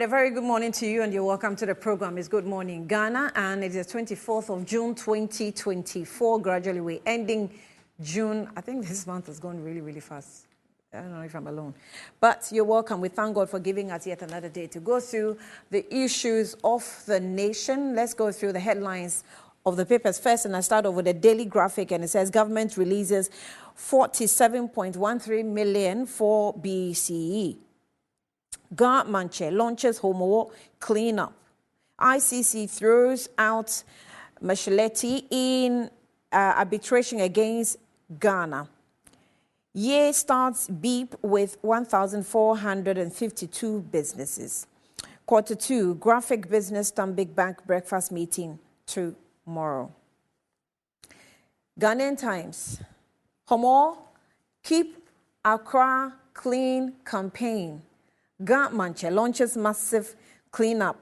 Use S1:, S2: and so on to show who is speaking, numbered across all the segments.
S1: right, a very good morning to you and you're welcome to the program. It's Good Morning Ghana and it is the 24th of June 2024. Gradually we're ending June. I think this month has gone really, really fast. I don't know if I'm alone. But you're welcome. We thank God for giving us yet another day to go through the issues of the nation. Let's go through the headlines of the papers first, and I start off with a daily graphic, and it says government releases 47.13 million for BCE. Manche launches homo cleanup. ICC throws out Micheletti in arbitration against Ghana. Year starts beep with 1,452 businesses. Quarter 2, graphic business Stanbic Bank breakfast meeting tomorrow. Ghanaian Times. Homo keep Accra clean campaign. Manche launches massive cleanup.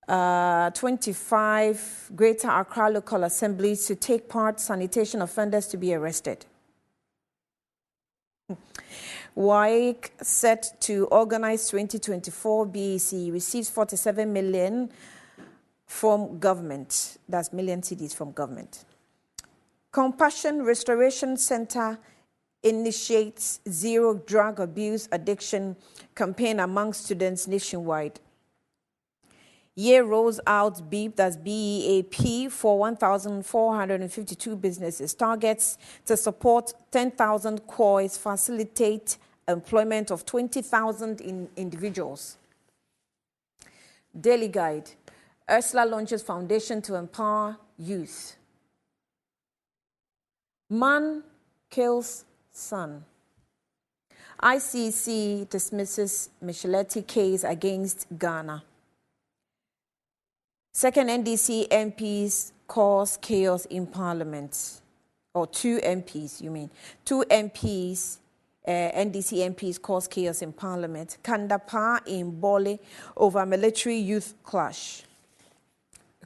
S1: 25 Greater Accra local assemblies to take part, sanitation offenders to be arrested. WAEC set to organize 2024 BEC receives 47 million from government. That's million cedis from government. Compassion Restoration Center initiates zero drug abuse addiction campaign among students nationwide. Year rolls out BEEP, that's BEAP, for 1,452 businesses. Targets to support 10,000 COIs, facilitate employment of 20,000 individuals. Daily Guide. Ursula launches foundation to empower youth. Man kills son. ICC dismisses Micheletti case against Ghana. Second NDC MPs cause chaos in Parliament. Or two MPs, you mean. Two MPs, NDC MPs cause chaos in Parliament. Kandapa in Bole over military youth clash.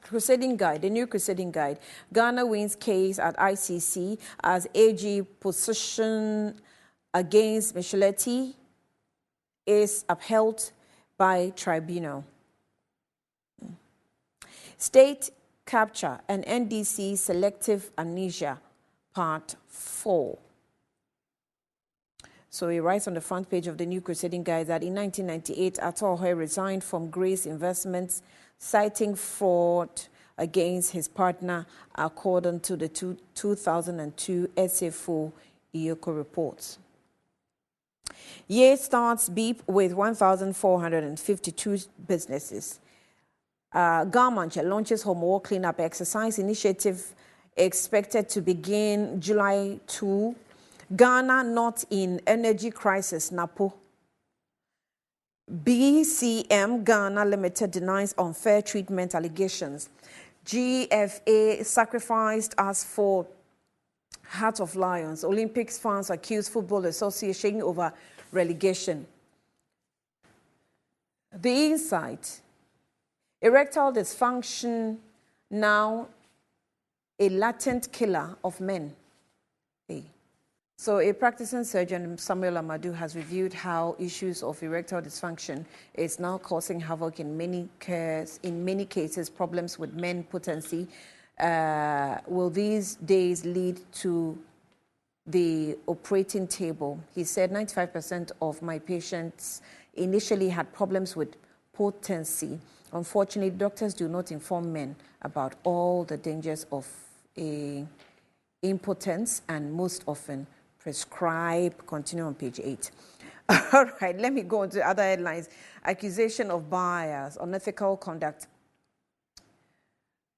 S1: Crusading Guide, the new Crusading Guide. Ghana wins case at ICC as AG position against Micheletti is upheld by tribunal. State capture and NDC selective amnesia, part 4. So he writes on the front page of the new Crusading Guide that in 1998, Atohe resigned from Grace Investments, citing fraud against his partner, according to the 2002 SFO IOCO reports. Year starts beep with 1,452 businesses. Manche launches homo cleanup exercise initiative expected to begin July 2. Ghana not in energy crisis, NAPO. BCM Ghana Limited denies unfair treatment allegations. GFA sacrificed us for Heart of Lions. Olympics fans accuse Football Association over relegation. The Insight. Erectile dysfunction now a latent killer of men. So a practicing surgeon, Samuel Amadou, has reviewed how issues of erectile dysfunction is now causing havoc in many cases, problems with men potency. Will these days lead to the operating table? He said 95% of my patients initially had problems with potency. Unfortunately, doctors do not inform men about all the dangers of impotence and most often prescribe. Continue on page 8. All right, let me go on to other headlines. Accusation of bias, unethical conduct.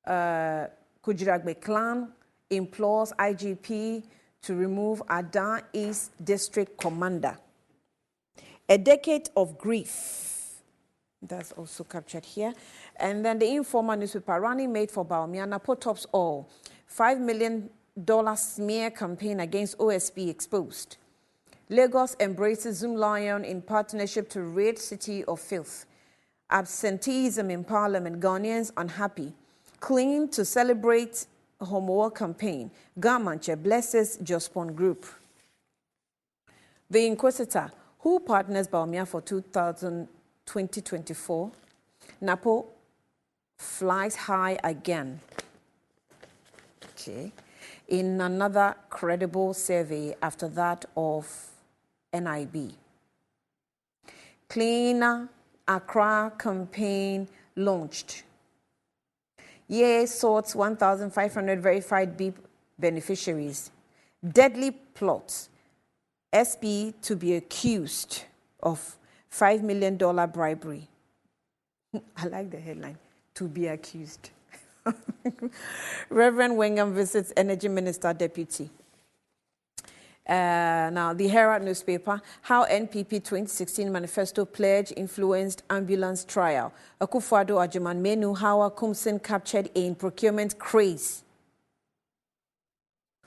S1: Kujiragbe clan implores IGP to remove Ada East District Commander. A decade of grief. That's also captured here. And then the Informer newspaper, running mate for Baumiana, tops all. $5 million smear campaign against OSP exposed. Lagos embraces Zoom Lion in partnership to rid city of filth. Absenteeism in Parliament, Ghanaians unhappy. Clean to celebrate homo campaign. Manche blesses Jospon Group. The Inquisitor, who partners Baumia for 2000 2024. NAPO flies high again. Okay. In another credible survey after that of NIB. Cleaner Accra campaign launched. Ye sought 1,500 verified BIP beneficiaries. Deadly plot. SP to be accused of $5 million bribery. I like the headline, to be accused. Reverend Wengham visits Energy Minister Deputy. Now, the Herald newspaper, how NPP 2016 manifesto pledge influenced ambulance trial. Akufo-Addo Agyemang Menu, how Kumsin captured in procurement craze.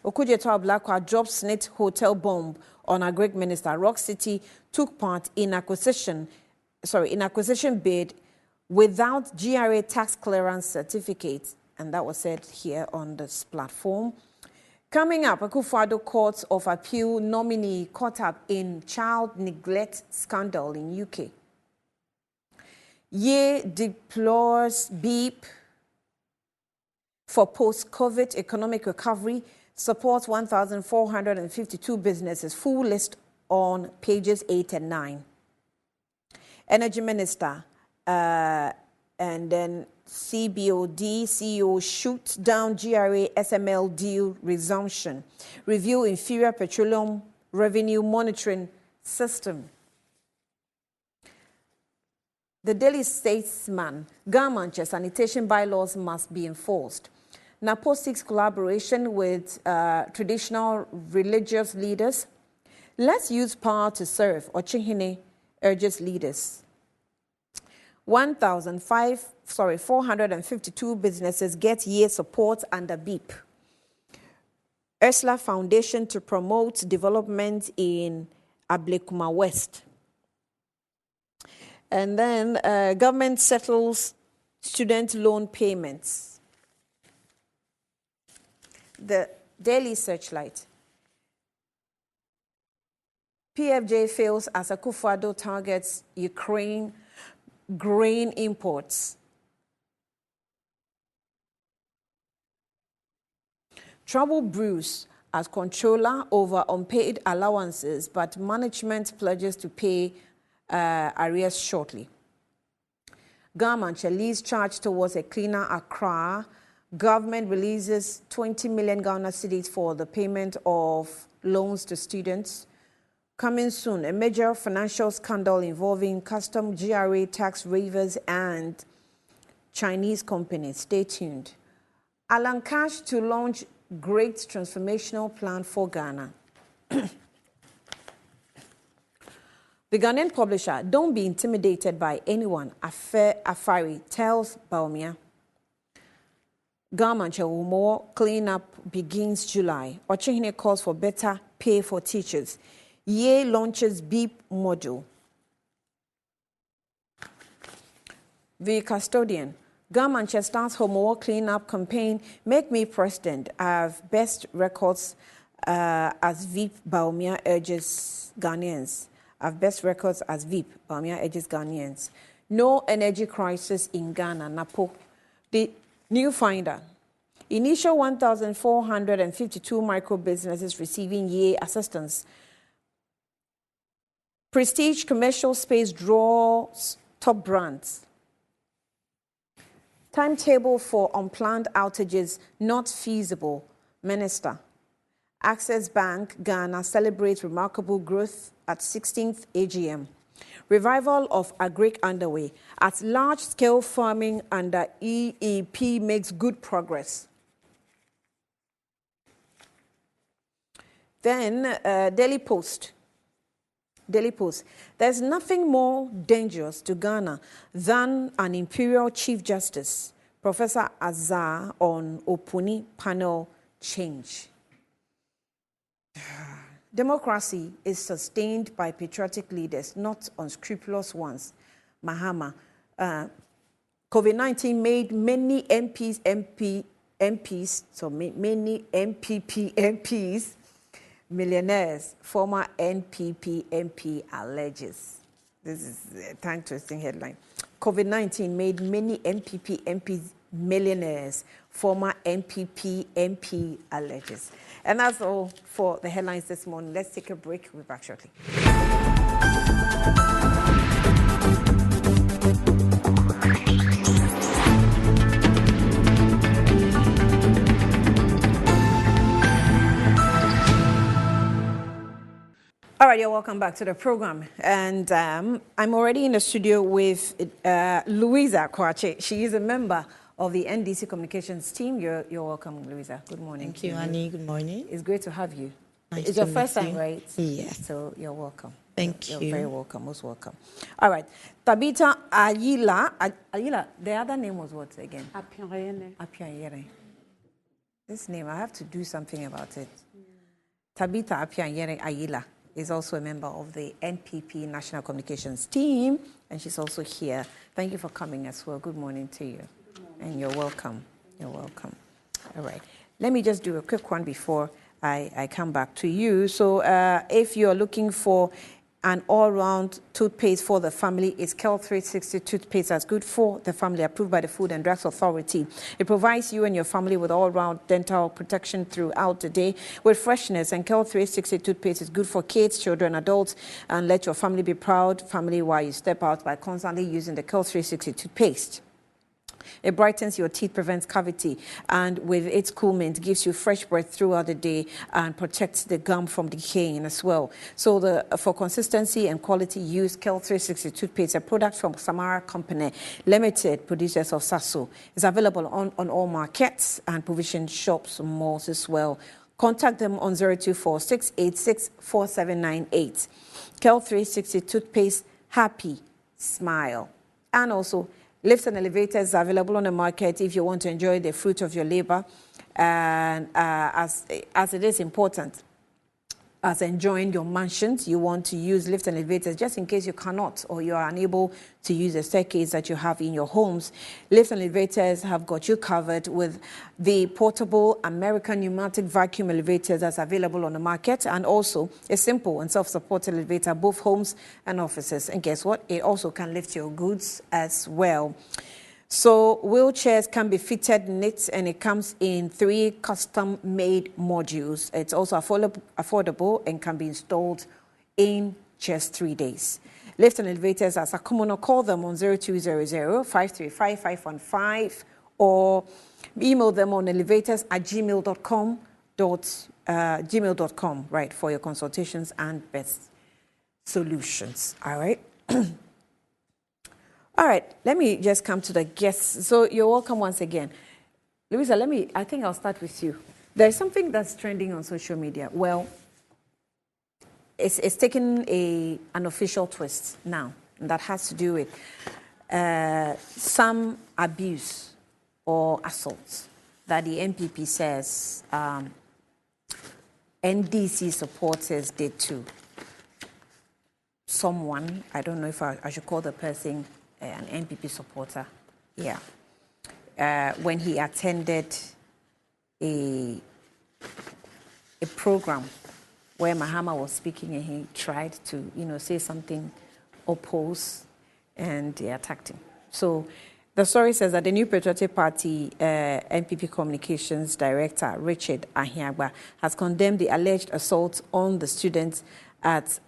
S1: Okudzeto Ablakwa dropped snit hotel bomb on a Greek minister. Rock City took part in acquisition bid without GRA tax clearance certificate. And that was said here on this platform. Coming up, Akufo-Addo Court of Appeal nominee caught up in child neglect scandal in UK. Ye deplores BIP for post-COVID economic recovery, supports 1,452 businesses. Full list on pages 8 and 9. Energy Minister and then CBOD CEO shoots down GRA SML deal resumption. Review inferior petroleum revenue monitoring system. The Daily Statesman, government sanitation bylaws must be enforced. NAPO seeks collaboration with traditional religious leaders. Let's use power to serve, Ochihine urges leaders. 452 businesses get year support under BIP. Ursula Foundation to promote development in Ablekuma West. And then government settles student loan payments. The Daily Searchlight. PFJ fails as Akufo-Addo targets Ukraine grain imports. Trouble brews as controller over unpaid allowances, but management pledges to pay arrears shortly. Government leads charge towards a cleaner Accra. Government releases 20 million Ghana cedis for the payment of loans to students. Coming soon, a major financial scandal involving custom GRA tax waivers and Chinese companies. Stay tuned. Alan Cash to launch great transformational plan for Ghana. The Ghanaian publisher, don't be intimidated by anyone, Afari tells Baumia. Government will more cleanup begins July. Ochihine calls for better pay for teachers. Ye launches BIP module. The Custodian. Government starts homework cleanup campaign. Make me president. I have best records as VIP. Baumia urges Ghanaians. I have best records as VIP. Baumia urges Ghanaians. No energy crisis in Ghana. NAPO. The New Finder. Initial 1,452 micro businesses receiving year assistance. Prestige commercial space draws top brands. Timetable for unplanned outages not feasible. Minister. Access Bank Ghana celebrates remarkable growth at 16th AGM. Revival of agric underway. At large-scale farming under EEP makes good progress. Then Daily Post. Daily Post. There's nothing more dangerous to Ghana than an imperial chief justice. Professor Azar on Opuni panel change. Democracy is sustained by patriotic leaders, not unscrupulous ones. Mahama. COVID-19 made many many MPP MPs millionaires, former NPP MP alleges. This is a tongue-twisting headline. COVID-19 made many MPP MPs millionaires, former MPP MP alleges. And that's all for the headlines this morning. Let's take a break. We'll be back shortly. All right, you're welcome back to the program. And I'm already in the studio with Louisa Kwache. She is a member of the NDC Communications team. You're welcome, Louisa. Good morning.
S2: Thank you, Annie. Good morning.
S1: It's great to have you.
S2: Nice
S1: it's your first time, right?
S2: Yes.
S1: So you're welcome.
S2: Thank you.
S1: You're very welcome, most welcome. All right. Tabitha Ayila. Ayila, the other name was what again? Apianyere. This name, I have to do something about it. Tabitha Apianyere Ayila is also a member of the NPP National Communications team, and she's also here. Thank you for coming as well. Good morning to you. Good morning. And you're welcome. You're welcome. All right. Let me just do a quick one before I come back to you. So if you're looking for an all-round toothpaste for the family, it's Kel 360 toothpaste that's good for the family, approved by the Food and Drugs Authority. It provides you and your family with all-round dental protection throughout the day with freshness. And Kel 360 toothpaste is good for kids, children, adults, and let your family be proud family while you step out by constantly using the Kel 360 toothpaste. It brightens your teeth, prevents cavity, and with its cool mint, gives you fresh breath throughout the day and protects the gum from decaying as well. So for consistency and quality, use Kel 360 toothpaste, a product from Samara Company Limited, producers of Sasso. It's available on all markets and provision shops and malls as well. Contact them on 024-686-4798. Kel 360 toothpaste, happy, smile. And also, lifts and elevators are available on the market if you want to enjoy the fruit of your labor. And as it is important, as enjoying your mansions, you want to use lifts and elevators just in case you cannot or you are unable to use the staircase that you have in your homes. Lifts and elevators have got you covered with the portable American pneumatic vacuum elevators that's available on the market, and also a simple and self-supported elevator, both homes and offices. And guess what? It also can lift your goods as well. So wheelchairs can be fitted in it, and it comes in 3 custom-made modules. It's also affordable and can be installed in just 3 days. Lifts and elevators, as a commoner, call them on 0200-535-515 or email them on elevators@gmail.com, right, for your consultations and best solutions. All right. All right, let me just come to the guests. So you're welcome once again. Louisa, I think I'll start with you. There's something that's trending on social media. Well, it's taken an official twist now, and that has to do with some abuse or assault that the NPP says NDC supporters did to someone. I don't know if I should call the person an NPP supporter, yeah, when he attended a program where Mahama was speaking, and he tried to, say something oppose, and they attacked him. So the story says that the New Patriotic Party NPP Communications Director, Richard Ahiagba, has condemned the alleged assault on the students at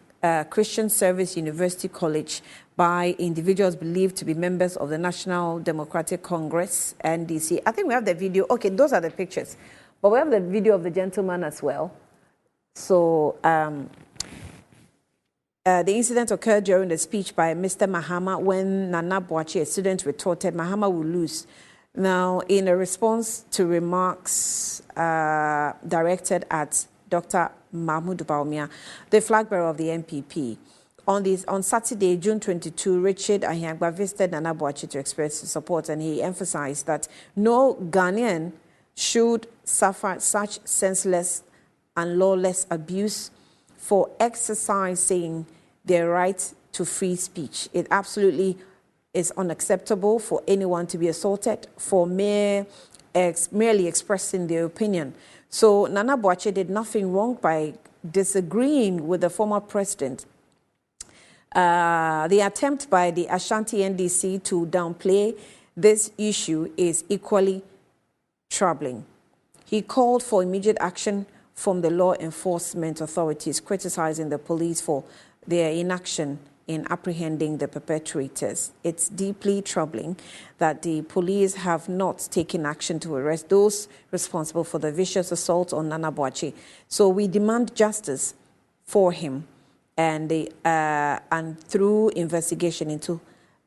S1: Christian Service University College by individuals believed to be members of the National Democratic Congress, NDC. I think we have the video. Okay, those are the pictures. But we have the video of the gentleman as well. So the incident occurred during the speech by Mr. Mahama when Nana Boakye, a student, retorted, "Mahama will lose." Now, in a response to remarks directed at Dr. Mahmoud Baumia, the flag bearer of the NPP. On Saturday, June 22, Richard Ahiagba visited Nana Boakye to express his support, and he emphasized that no Ghanaian should suffer such senseless and lawless abuse for exercising their right to free speech. It absolutely is unacceptable for anyone to be assaulted for merely expressing their opinion. So Nana Boakye did nothing wrong by disagreeing with the former president The attempt by the Ashanti NDC to downplay this issue is equally troubling. He called for immediate action from the law enforcement authorities, criticizing the police for their inaction in apprehending the perpetrators. It's deeply troubling that the police have not taken action to arrest those responsible for the vicious assault on Nana Boakye. So we demand justice for him, and through investigation into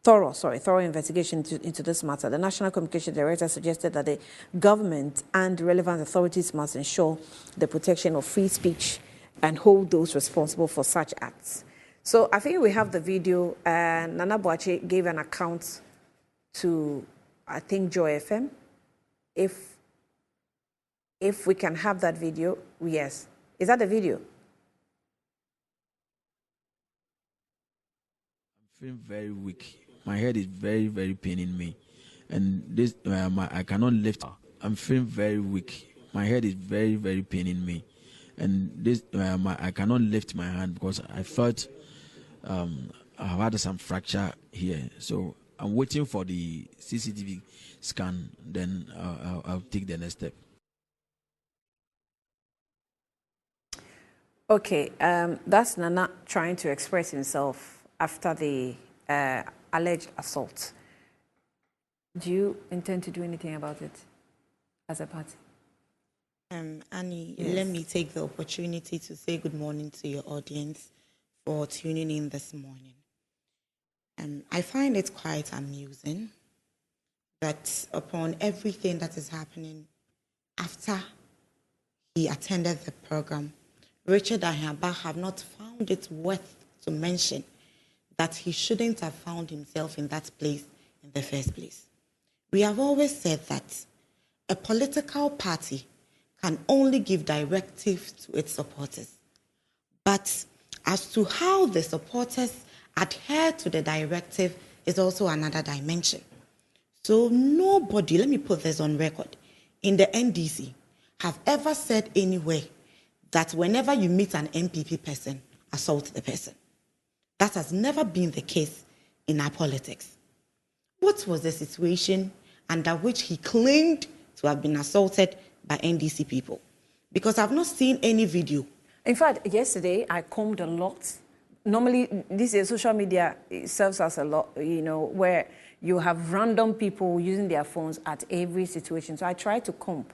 S1: thorough investigation into this matter. The National Communication Director suggested that the government and relevant authorities must ensure the protection of free speech and hold those responsible for such acts. So I think we have the video. Nana Boakye gave an account to, I think, Joy FM. If we can have that video, yes. Is that the video?
S2: I'm feeling very weak. My head is very, very paining me, and this I cannot lift. I'm feeling very weak. My head is very, very paining me, and this I cannot lift my hand because I felt I've had some fracture here. So I'm waiting for the CCTV scan. Then I'll take the next step.
S1: Okay, that's Nana trying to express himself after the alleged assault. Do you intend to do anything about it as a party?
S3: Annie,
S1: Yes.
S3: Let me take the opportunity to say good morning to your audience for tuning in this morning. I find it quite amusing that upon everything that is happening after he attended the program, Richard Ahiaba have not found it worth to mention that he shouldn't have found himself in that place in the first place. We have always said that a political party can only give directives to its supporters. But as to how the supporters adhere to the directive is also another dimension. So nobody, let me put this on record, in the NDC have ever said anywhere that whenever you meet an MPP person, assault the person. That has never been the case in our politics. What was the situation under which he claimed to have been assaulted by NDC people? Because I've not seen any video.
S1: In fact, yesterday I combed a lot. Normally, this is social media, it serves us a lot, where you have random people using their phones at every situation. So I tried to comb.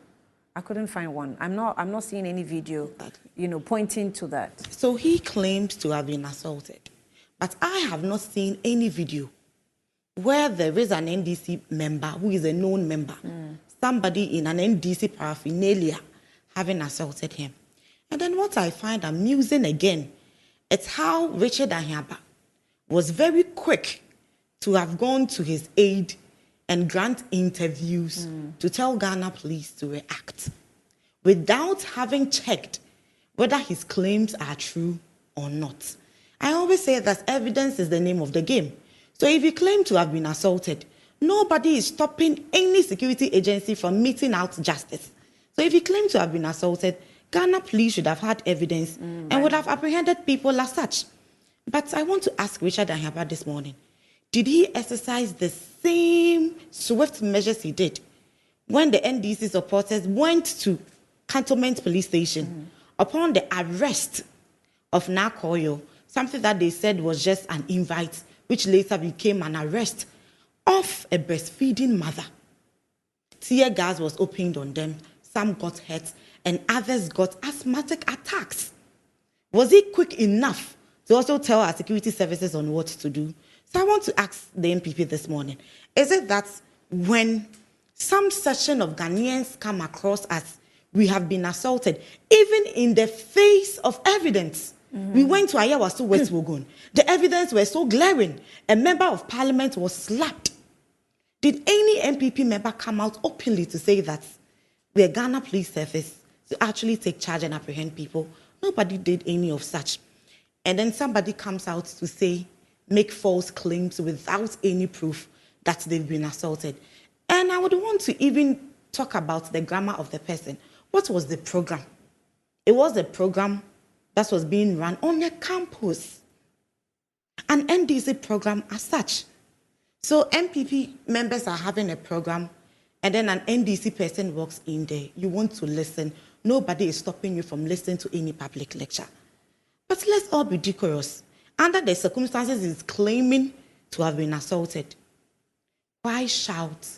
S1: I couldn't find one. I'm not seeing any video, pointing to that.
S3: So he claims to have been assaulted. But I have not seen any video where there is an NDC member who is a known member, somebody in an NDC paraphernalia having assaulted him. And then what I find amusing again, it's how Richard Ahiaba was very quick to have gone to his aid and grant interviews to tell Ghana police to react without having checked whether his claims are true or not. I always say that evidence is the name of the game. So if you claim to have been assaulted, nobody is stopping any security agency from meting out justice. So if you claim to have been assaulted, Ghana police should have had evidence and would have apprehended people as such. But I want to ask Richard Ahiaba this morning, did he exercise the same swift measures he did when the NDC supporters went to Cantonment Police Station upon the arrest of Nakoyo, something that they said was just an invite, which later became an arrest of a breastfeeding mother? Tear gas was opened on them, some got hurt, and others got asthmatic attacks. Was he quick enough to also tell our security services on what to do? So I want to ask the MPP this morning, is it that when some section of Ghanaians come across as we have been assaulted, even in the face of evidence? We went to Ayawaso West Wogun. The evidence was so glaring. A member of parliament was slapped. Did any MPP member come out openly to say that we're Ghana Police Service to actually take charge and apprehend people? Nobody did any of such. And then somebody comes out to say, make false claims without any proof that they've been assaulted. And I would want to even talk about the grammar of the person. What was the program? It was a program that was being run on a campus. an NDC program as such. So MPP members are having a program, and then an NDC person walks in there. You want to listen. Nobody is stopping you from listening to any public lecture. But let's all be decorous. Under the circumstances he's claiming to have been assaulted, why shout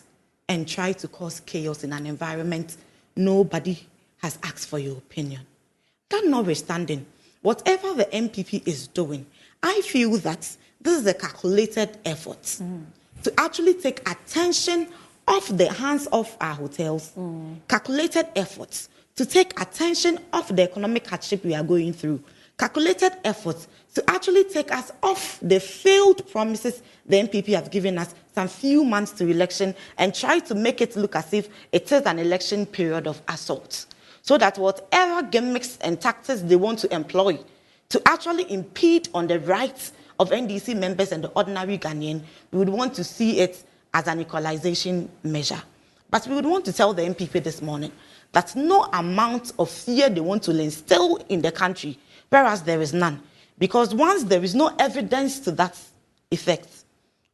S3: and try to cause chaos in an environment nobody has asked for your opinion? That notwithstanding, whatever the MPP is doing, I feel that this is a calculated effort to actually take attention off the hands of our hotels, calculated efforts to take attention off the economic hardship we are going through, calculated efforts to actually take us off the failed promises the MPP have given us some few months to election and try to make it look as if it is an election period of assault. So that whatever gimmicks and tactics they want to employ to actually impede on the rights of NDC members and the ordinary Ghanaian, we would want to see it as an equalization measure. But we would want to tell the MPP this morning that no amount of fear they want to instill in the country, whereas there is none. Because once there is no evidence to that effect,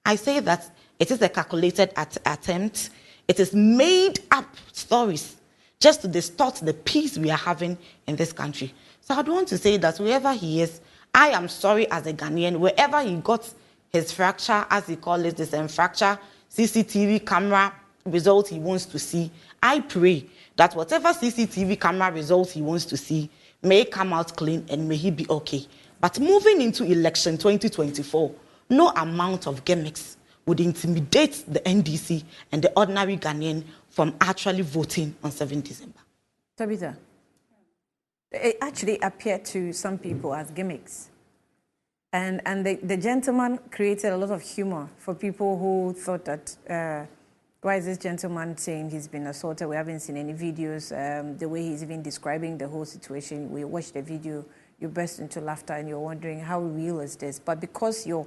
S3: I say that it is a calculated attempt. It is made up stories just to distort the peace we are having in this country. So I'd want to say that wherever he is, I am sorry as a Ghanaian, wherever he got his fracture, as he calls it, this fracture, CCTV camera result he wants to see, I pray that whatever CCTV camera result he wants to see may come out clean and may he be okay. But moving into election 2024, no amount of gimmicks would intimidate the NDC and the ordinary Ghanaian from actually voting on 7 December.
S1: Tabitha, it actually appeared to some people as gimmicks. And the gentleman created a lot of humor for people who thought that, why is this gentleman saying he's been assaulted? We haven't seen any videos. The way he's even describing the whole situation, we watched the video, you burst into laughter and you're wondering how real is this? But because your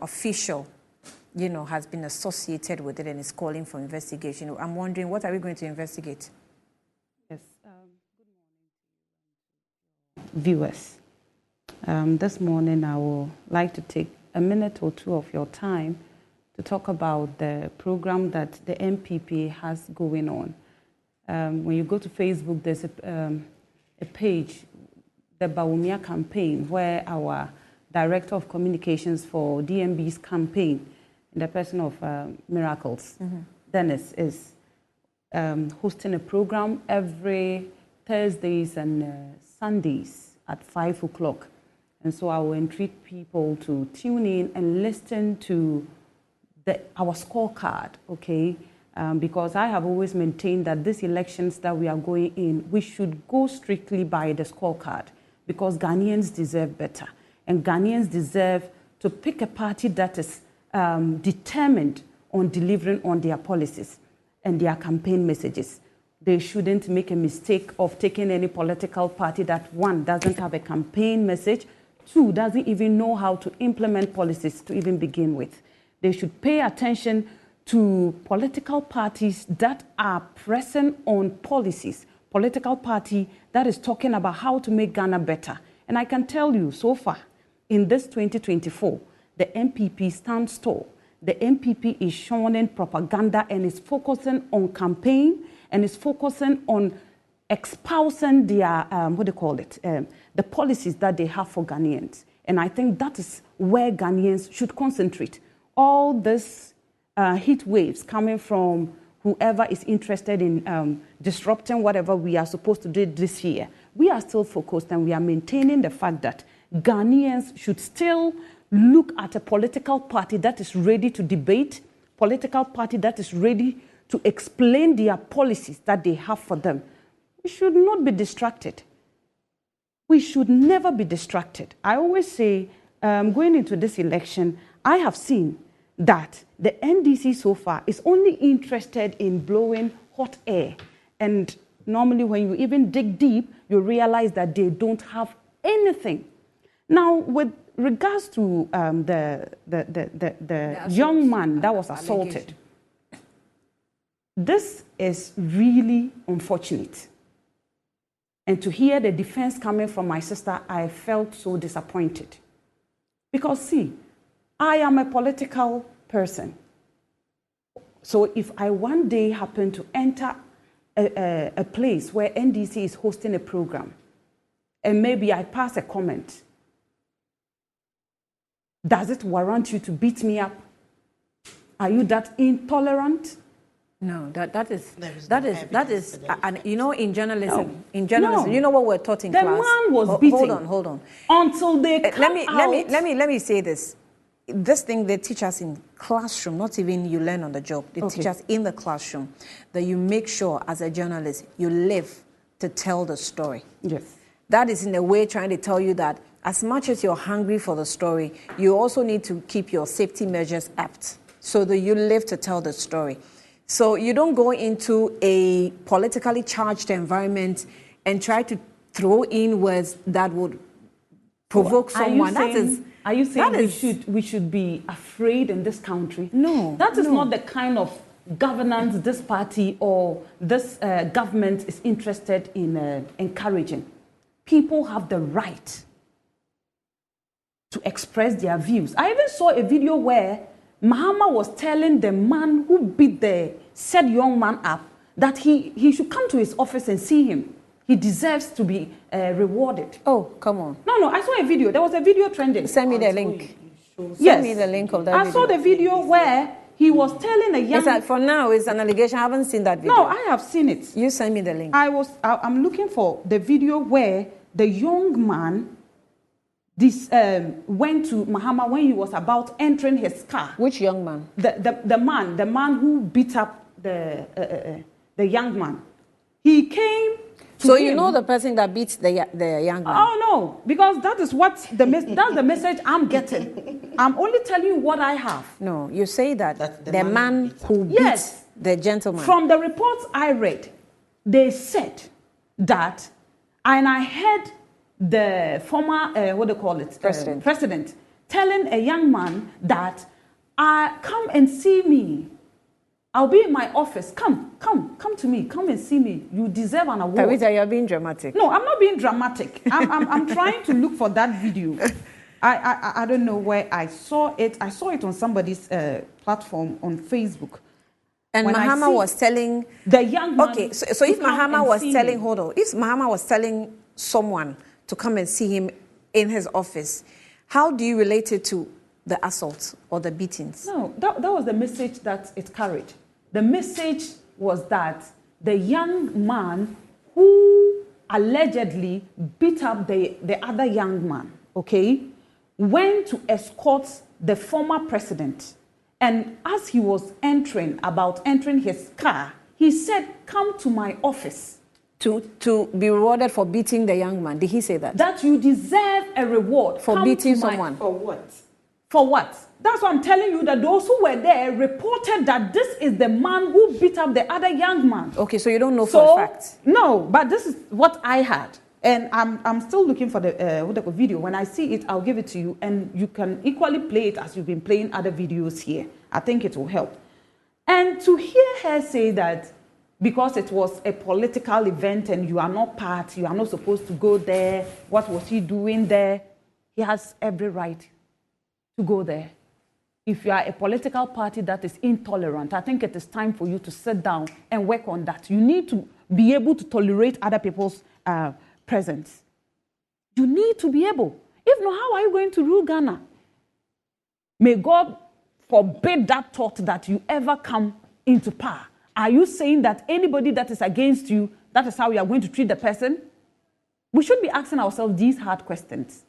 S1: official, has been associated with it and is calling for investigation, I'm wondering, what are we going to investigate?
S4: Yes. Good morning, viewers. This morning, I would like to take a minute or two of your time to talk about the program that the MPP has going on. When you go to Facebook, there's a page, the Bawumia campaign, where our Director of Communications for DMB's campaign, in the person of Miracles, Dennis, is hosting a program every Thursdays and Sundays at 5 o'clock. And so I will entreat people to tune in and listen to our scorecard, okay? Because I have always maintained that these elections that we are going in, we should go strictly by the scorecard, because Ghanaians deserve better. And Ghanaians deserve to pick a party that is determined on delivering on their policies and their campaign messages. They shouldn't make a mistake of taking any political party that, one, doesn't have a campaign message, two, doesn't even know how to implement policies to even begin with. They should pay attention to political parties that are present on policies, political party that is talking about how to make Ghana better. And I can tell you, so far, in this 2024, the MPP stands tall. The MPP is showing propaganda and is focusing on campaign and is focusing on espousing their, the policies that they have for Ghanaians. And I think that is where Ghanaians should concentrate. All this heat waves coming from whoever is interested in disrupting whatever we are supposed to do this year, we are still focused and we are maintaining the fact that Ghanaians should still look at a political party that is ready to debate, political party that is ready to explain their policies that they have for them. We should not be distracted. We should never be distracted. I always say, going into this election, I have seen that the NDC so far is only interested in blowing hot air. And normally when you even dig deep, you realize that they don't have anything. Now, with regards to the young man that was assaulted, this is really unfortunate. And to hear the defense coming from my sister, I felt so disappointed. Because see, I am a political person. So if I one day happen to enter a place where NDC is hosting a program, and maybe I pass a comment, does it warrant you to beat me up? Are you that intolerant?
S1: No, that is, and in journalism,
S4: No.
S1: you know what we're taught in
S4: The
S1: class?
S4: man was beaten.
S1: Hold on.
S4: Until they come out.
S1: Let me say this. This thing they teach us in classroom, not even you learn on the job. They teach us in the classroom that you make sure as a journalist you live to tell the story.
S4: Yes.
S1: That is in a way trying to tell you that as much as you're hungry for the story, you also need to keep your safety measures apt so that you live to tell the story. So you don't go into a politically charged environment and try to throw in words that would provoke someone.
S4: Are you saying we should be afraid in this country?
S1: No.
S4: That is not the kind of governance this party or this government is interested in encouraging. People have the right to express their views. I even saw a video where Mahama was telling the man who beat the said young man up that he should come to his office and see him. He deserves to be rewarded.
S1: Oh, come on.
S4: No, I saw a video. There was a video trending.
S1: Send me the link.
S4: Yes.
S1: Send me the link of that video.
S4: I saw the video where he was telling a young...
S1: For now, it's an allegation. I haven't seen that video.
S4: No, I have seen it.
S1: You send me the link.
S4: I'm looking for the video where the young man went to Mahama when he was about entering his car.
S1: Which young man?
S4: The man who beat up the young man. He came to
S1: So
S4: him.
S1: you know the person that beats the young man?
S4: Oh no, because that is that's the message I'm getting. I'm only telling you what I have.
S1: No, you say that the man who beat the gentleman.
S4: From the reports I read, they said that, and I heard the former, president telling a young man that, come and see me. I'll be in my office. Come to me. Come and see me. You deserve an award.
S1: Tawita, you're being dramatic.
S4: No, I'm not being dramatic. I'm trying to look for that video. I don't know where I saw it. I saw it on somebody's platform on Facebook.
S1: And Mahama was telling
S4: the young man.
S1: Okay, so if Mahama was telling, if Mahama was telling someone to come and see him in his office, how do you relate it to the assault or the beatings?
S4: No, that was the message that it carried. The message was that the young man who allegedly beat up the other young man, went to escort the former president. And as he was entering his car, he said, "Come to my office."
S1: To be rewarded for beating the young man. Did he say that?
S4: That you deserve a reward.
S1: For beating someone.
S3: For what?
S4: For what? That's why I'm telling you that those who were there reported that this is the man who beat up the other young man.
S1: Okay, so you don't know for a fact?
S4: No, but this is what I had. And I'm still looking for the video. When I see it, I'll give it to you. And you can equally play it as you've been playing other videos here. I think it will help. And to hear her say that because it was a political event and you are not part, you are not supposed to go there, what was he doing there? He has every right to go there. If you are a political party that is intolerant, I think it is time for you to sit down and work on that. You need to be able to tolerate other people's presence. You need to be able. If not, how are you going to rule Ghana? May God forbid that thought that you ever come into power. Are you saying that anybody that is against you, that is how you are going to treat the person? We should be asking ourselves these hard questions.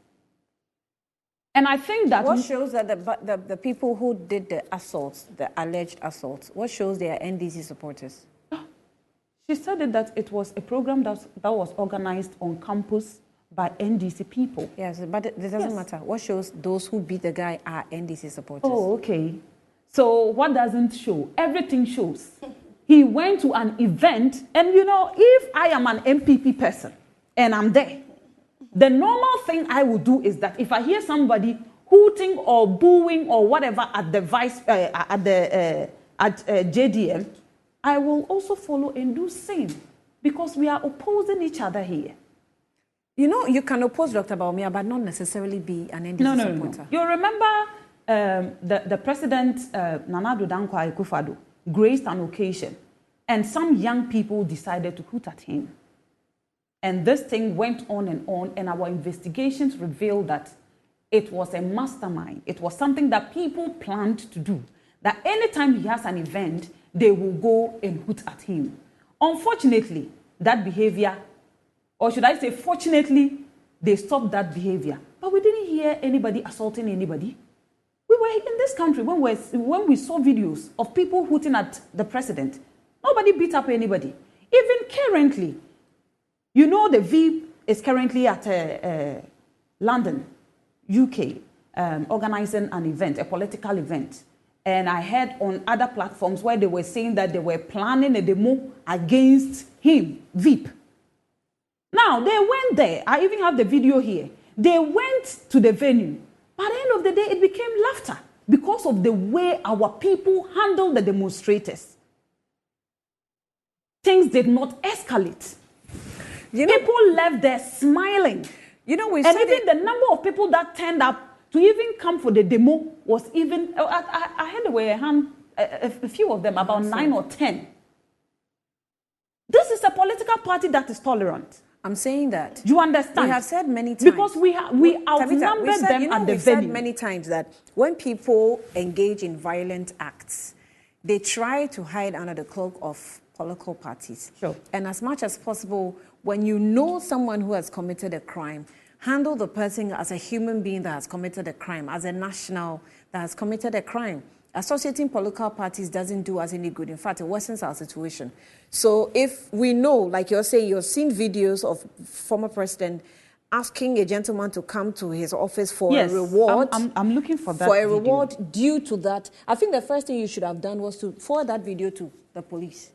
S4: And I think that...
S1: What shows that the people who did the assaults, the alleged assaults, what shows they are NDC supporters?
S4: She said that it was a program that was organized on campus by NDC people.
S1: Yes, but it doesn't matter. What shows those who beat the guy are NDC supporters?
S4: Oh, okay. So what doesn't show? Everything shows. He went to an event, and if I am an MPP person and I'm there, the normal thing I would do is that if I hear somebody hooting or booing or whatever at the JDM, I will also follow and do same, because we are opposing each other here.
S1: You know, you can oppose Dr. Bawumia, but not necessarily be an NDC supporter.
S4: No. You remember the president, Nana Addo Dankwa Akufo-Addo, graced an occasion, and some young people decided to hoot at him. And this thing went on, and our investigations revealed that it was a mastermind. It was something that people planned to do. That anytime he has an event, they will go and hoot at him. Unfortunately, that behavior, or should I say, fortunately, they stopped that behavior. But we didn't hear anybody assaulting anybody. We were in this country when we saw videos of people hooting at the president. Nobody beat up anybody. Even currently, you know, the V is currently at London, UK, organizing an event, a political event. And I heard on other platforms where they were saying that they were planning a demo against him, VIP. Now, they went there. I even have the video here. They went to the venue. By the end of the day, it became laughter because of the way our people handled the demonstrators. Things did not escalate. You know, people left there smiling.
S1: You know,
S4: and even the number of people that turned up to even come for the demo was even, I heard there were a few of them, about 9 or 10. This is a political party that is tolerant.
S1: I'm saying that.
S4: You understand?
S1: We have said many times.
S4: Because we outnumbered them at the venue.
S1: We've said many times that when people engage in violent acts, they try to hide under the cloak of political parties.
S4: Sure.
S1: And as much as possible, when you know someone who has committed a crime, handle the person as a human being that has committed a crime, as a national that has committed a crime. Associating political parties doesn't do us any good. In fact, it worsens our situation. So if we know, like you're saying, you've seen videos of former president asking a gentleman to come to his office for a reward.
S4: I'm looking for that
S1: for a reward due to that. I think the first thing you should have done was to forward that video to the police.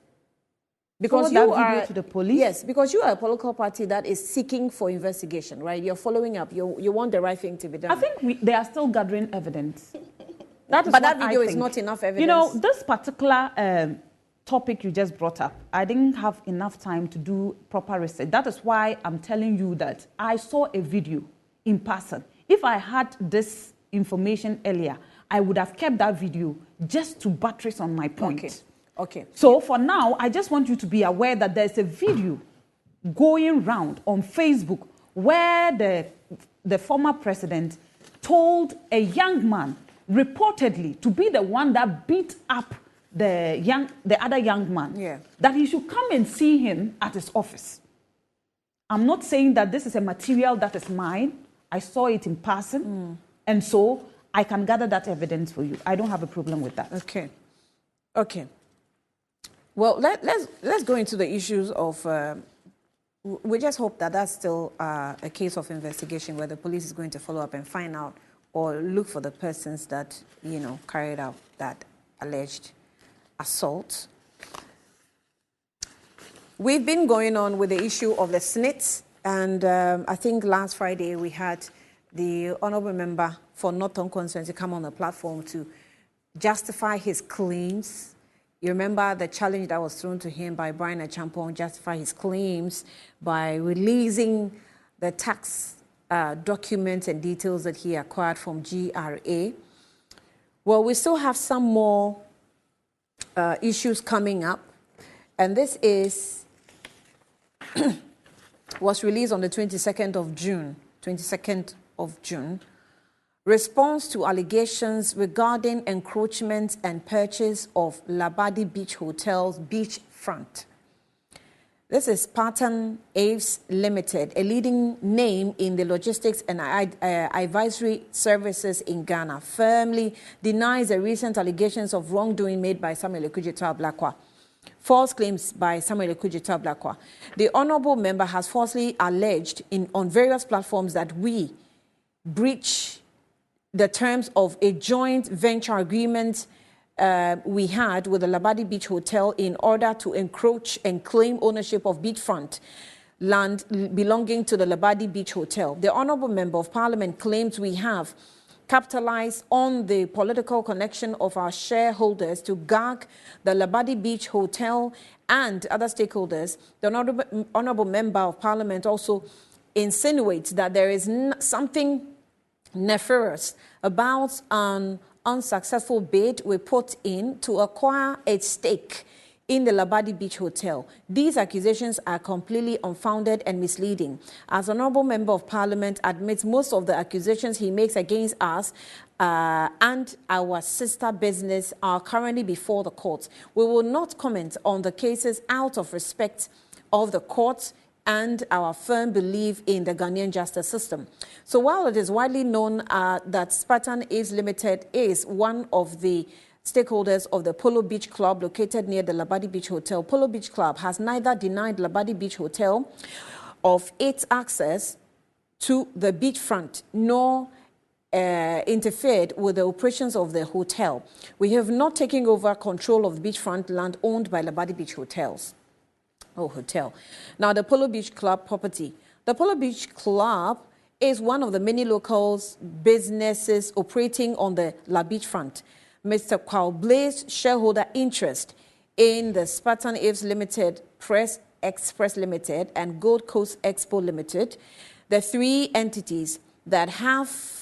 S4: Because you are to the police?
S1: Yes, because you are a political party that is seeking for investigation, right? You're following up. You want the right thing to be done.
S4: I think they are still gathering evidence.
S1: But that video is not enough evidence.
S4: You know, this particular topic you just brought up, I didn't have enough time to do proper research. That is why I'm telling you that I saw a video in person. If I had this information earlier, I would have kept that video just to buttress on my point.
S1: Okay.
S4: So for now, I just want you to be aware that there's a video going round on Facebook where the former president told a young man reportedly to be the one that beat up the other young man, that he should come and see him at his office. I'm not saying that this is a material that is mine. I saw it in person, and so I can gather that evidence for you. I don't have a problem with that.
S1: Okay. Well, let's go into the issues of. We just hope that that's still a case of investigation where the police is going to follow up and find out or look for the persons that carried out that alleged assault. We've been going on with the issue of the SNIT, and I think last Friday we had the honourable member for Northern constituency come on the platform to justify his claims. You remember the challenge that was thrown to him by Brian Achampong, justify his claims by releasing the tax documents and details that he acquired from GRA. Well, we still have some more issues coming up, and this was released on the 22nd of June. Response to allegations regarding encroachment and purchase of Labadi Beach Hotel's beachfront. This is Spartan Aves Limited, a leading name in the logistics and advisory services in Ghana, firmly denies the recent allegations of wrongdoing made by Samuel Ekudzeto Ablakwa. False claims by Samuel Ekudzeto Ablakwa. The honourable member has falsely alleged on various platforms that we breach the terms of a joint venture agreement we had with the Labadi Beach Hotel in order to encroach and claim ownership of beachfront land belonging to the Labadi Beach Hotel. The Honourable Member of Parliament claims we have capitalized on the political connection of our shareholders to gag the Labadi Beach Hotel and other stakeholders. The Honourable Member of Parliament also insinuates that there is something nefarious about an unsuccessful bid we put in to acquire a stake in the Labadi Beach Hotel. These accusations are completely unfounded and misleading. As an honorable member of parliament admits, most of the accusations he makes against us and our sister business are currently before the courts. We will not comment on the cases out of respect of the courts and our firm belief in the Ghanaian justice system. So while it is widely known that Spartan Ace Limited is one of the stakeholders of the Polo Beach Club located near the Labadi Beach Hotel, Polo Beach Club has neither denied Labadi Beach Hotel of its access to the beachfront nor interfered with the operations of the hotel. We have not taken over control of the beachfront land owned by Labadi Beach Hotels. Hotel. Now, the Polo Beach Club property. The Polo Beach Club is one of the many local businesses operating on the La Beach front. Mr. Kwable's shareholder interest in the Spartan Aves Limited, Press Express Limited, and Gold Coast Expo Limited, the three entities that have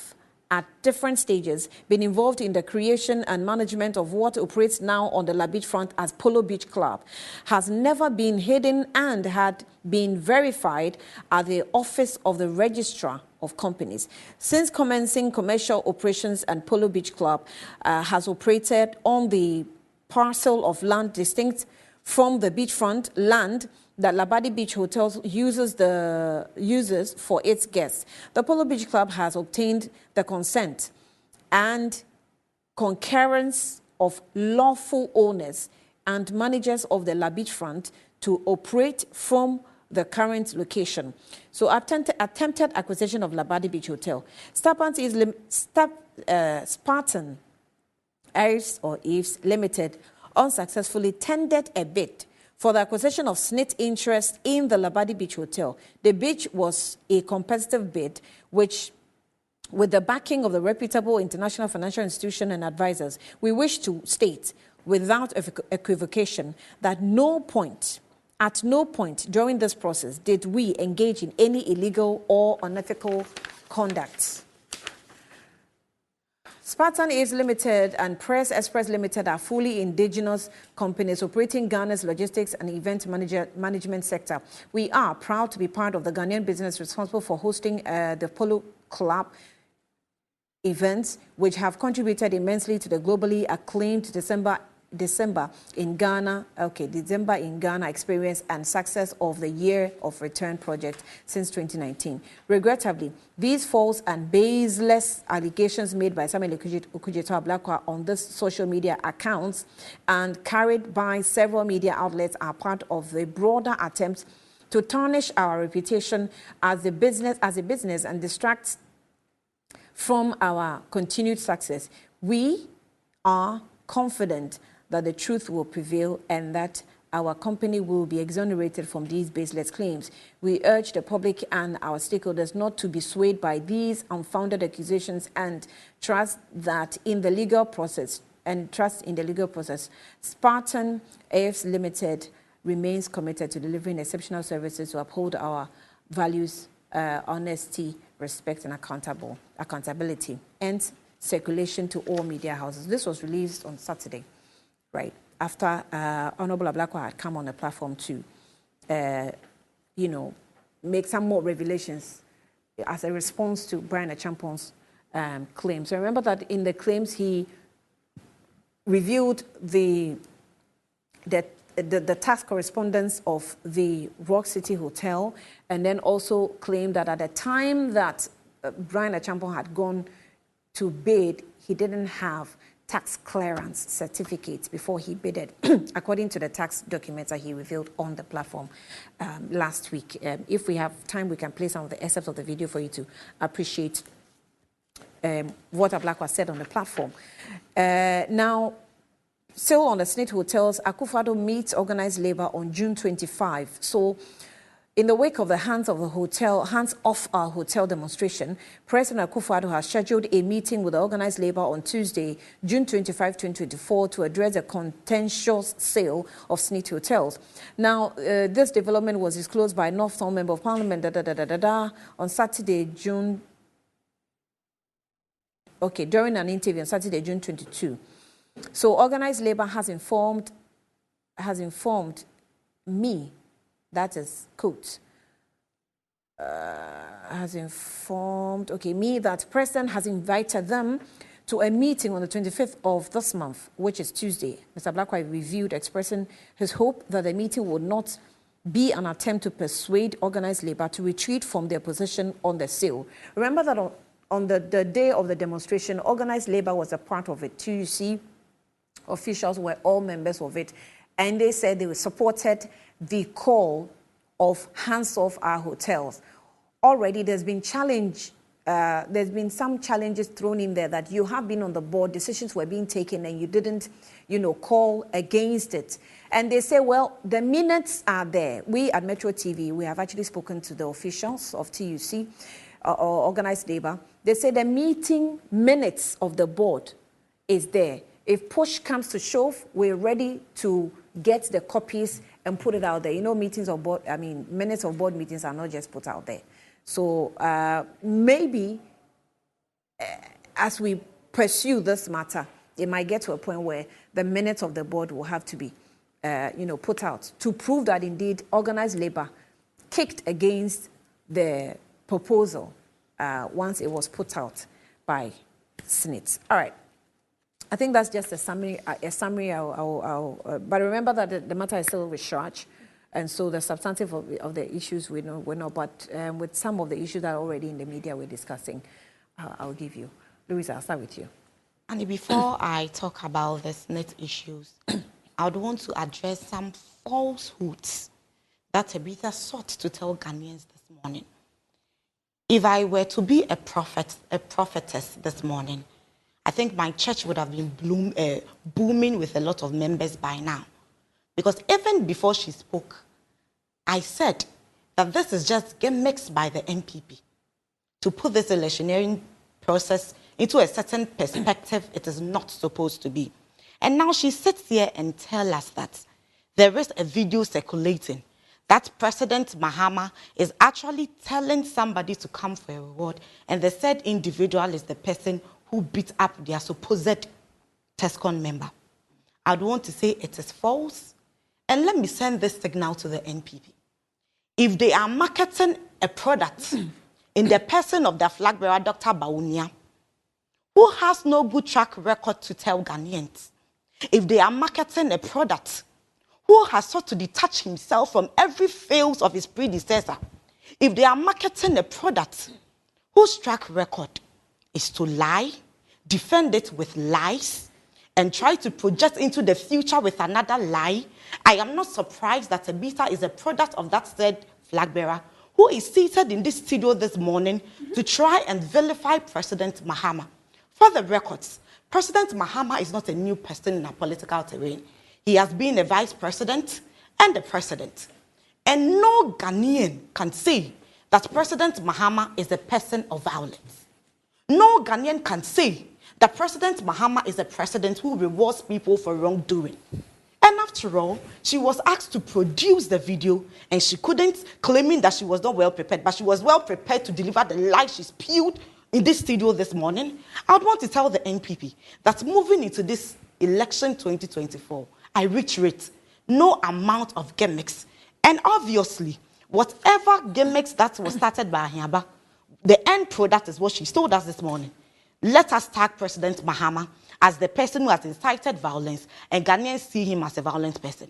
S1: at different stages been involved in the creation and management of what operates now on the La Beach front as Polo Beach Club, has never been hidden and had been verified at the Office of the Registrar of Companies. Since commencing commercial operations, and Polo Beach Club has operated on the parcel of land distinct from the beachfront land that Labadi Beach Hotels uses for its guests. The Polo Beach Club has obtained the consent and concurrence of lawful owners and managers of the La Beach front to operate from the current location. So attempted acquisition of Labadi Beach Hotel. Spartan Aves Limited unsuccessfully tendered a bid for the acquisition of SNIT interest in the Labadi Beach Hotel. The bid was a competitive bid, which, with the backing of the reputable international financial institution and advisors, we wish to state without equivocation that at no point during this process did we engage in any illegal or unethical conduct. Spartan Ace Limited and Press Express Limited are fully indigenous companies operating Ghana's logistics and event management sector. We are proud to be part of the Ghanaian business responsible for hosting the Polo Club events, which have contributed immensely to the globally acclaimed December in Ghana experience and success of the Year of Return project since 2019. Regrettably, these false and baseless allegations made by Samuel Okudzeto-Ablakwa on this social media accounts and carried by several media outlets are part of the broader attempt to tarnish our reputation as a business and distract from our continued success. We are confident that the truth will prevail and that our company will be exonerated from these baseless claims. We urge the public and our stakeholders not to be swayed by these unfounded accusations and trust in the legal process. Spartan AFs Limited remains committed to delivering exceptional services to uphold our values, honesty, respect, and accountability, and circulation to all media houses. This was released on Saturday, right after Honorable Ablakwa had come on the platform to, make some more revelations as a response to Brian Achampon's claims. So remember that in the claims he reviewed the tax correspondence of the Rock City Hotel, and then also claimed that at the time that Brian Achampon had gone to bid, he didn't have tax clearance certificates before he bidded, according to the tax documents that he revealed on the platform last week. If we have time, we can play some of the excerpts of the video for you to appreciate what Ablakwa said on the platform. Now, still on the SNIT hotels, Akufo-Addo meets organized labor on June 25. So In the wake of the hands off our hotel demonstration, President Akufo-Addo has scheduled a meeting with the organized labor on Tuesday, June 25, 2024, to address a contentious sale of SSNIT hotels. Now, this development was disclosed by North Thorn Member of Parliament on Saturday, during an interview on Saturday, June 22. So, organized labor has informed me. That is, quote, has informed, me that President has invited them to a meeting on the 25th of this month, which is Tuesday. Mr. Blackwhite reviewed, expressing his hope that the meeting would not be an attempt to persuade organized labor to retreat from their position on the sale. Remember that on the day of the demonstration, organized labor was a part of it. TUC officials were all members of it, and they said they supported the call of hands off our hotels. Already there's been some challenges thrown in there that you have been on the board, decisions were being taken and you didn't, call against it. And they say, well, the minutes are there. We at Metro TV, we have actually spoken to the officials of TUC or organized labor. They say the meeting minutes of the board is there. If push comes to shove, we're ready to get the copies and put it out there. Minutes of board meetings are not just put out there. So maybe as we pursue this matter, it might get to a point where the minutes of the board will have to be, put out to prove that indeed organized labor kicked against the proposal once it was put out by SSNIT. All right. I think that's just a summary. But remember that the matter is still with charge, and so the substantive of the issues we know. But with some of the issues that are already in the media we're discussing, I'll give you. Louisa, I'll start with you.
S3: And before I talk about the SSNIT issues, I would want to address some falsehoods that Tabitha sought to tell Ghanaians this morning. If I were to be a prophetess this morning, I think my church would have been booming with a lot of members by now. Because even before she spoke, I said that this is just gimmicks by the MPP to put this electioneering process into a certain perspective it is not supposed to be. And now she sits here and tells us that there is a video circulating that President Mahama is actually telling somebody to come for a reward, and the said individual is the person who beat up their supposed TESCON member. I'd want to say it is false, and let me send this signal to the NPP. If they are marketing a product in the person of the flag bearer, Dr. Bawumia, who has no good track record to tell Ghanaians, if they are marketing a product who has sought to detach himself from every fails of his predecessor, if they are marketing a product whose track record is to lie, defend it with lies, and try to project into the future with another lie, I am not surprised that Tabitha is a product of that said flag bearer who is seated in this studio this morning to try and vilify President Mahama. For the records, President Mahama is not a new person in our political terrain. He has been a vice president and a president. And no Ghanaian can say that President Mahama is a person of violence. No Ghanaian can say that President Mahama is a president who rewards people for wrongdoing. And after all, she was asked to produce the video and she couldn't, claiming that she was not well prepared, but she was well prepared to deliver the lie she spewed in this studio this morning. I would want to tell the NPP that moving into this election 2024, I reiterate, no amount of gimmicks. And obviously, whatever gimmicks that was started by Ahiaba, the end product is what she told us this morning. Let us tag President Mahama as the person who has incited violence, and Ghanaians see him as a violent person.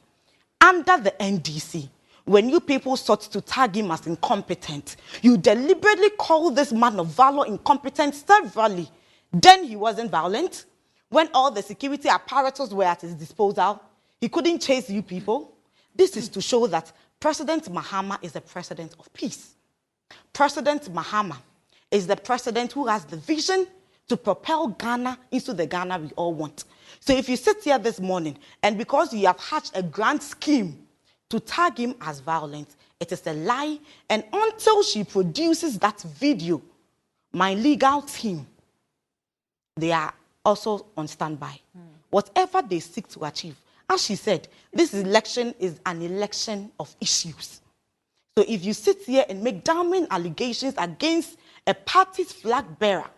S3: Under the NDC, when you people sought to tag him as incompetent, you deliberately called this man of valor incompetent severally. Then he wasn't violent. When all the security apparatus were at his disposal, he couldn't chase you people. This is to show that President Mahama is a president of peace. President Mahama is the president who has the vision to propel Ghana into the Ghana we all want. So if you sit here this morning and because you have hatched a grand scheme to tag him as violent. It is a lie. And until she produces that video, my legal team, they are also on standby. Whatever they seek to achieve. As she said, this election is an election of issues. So if you sit here and make damning allegations against a party's flag bearer,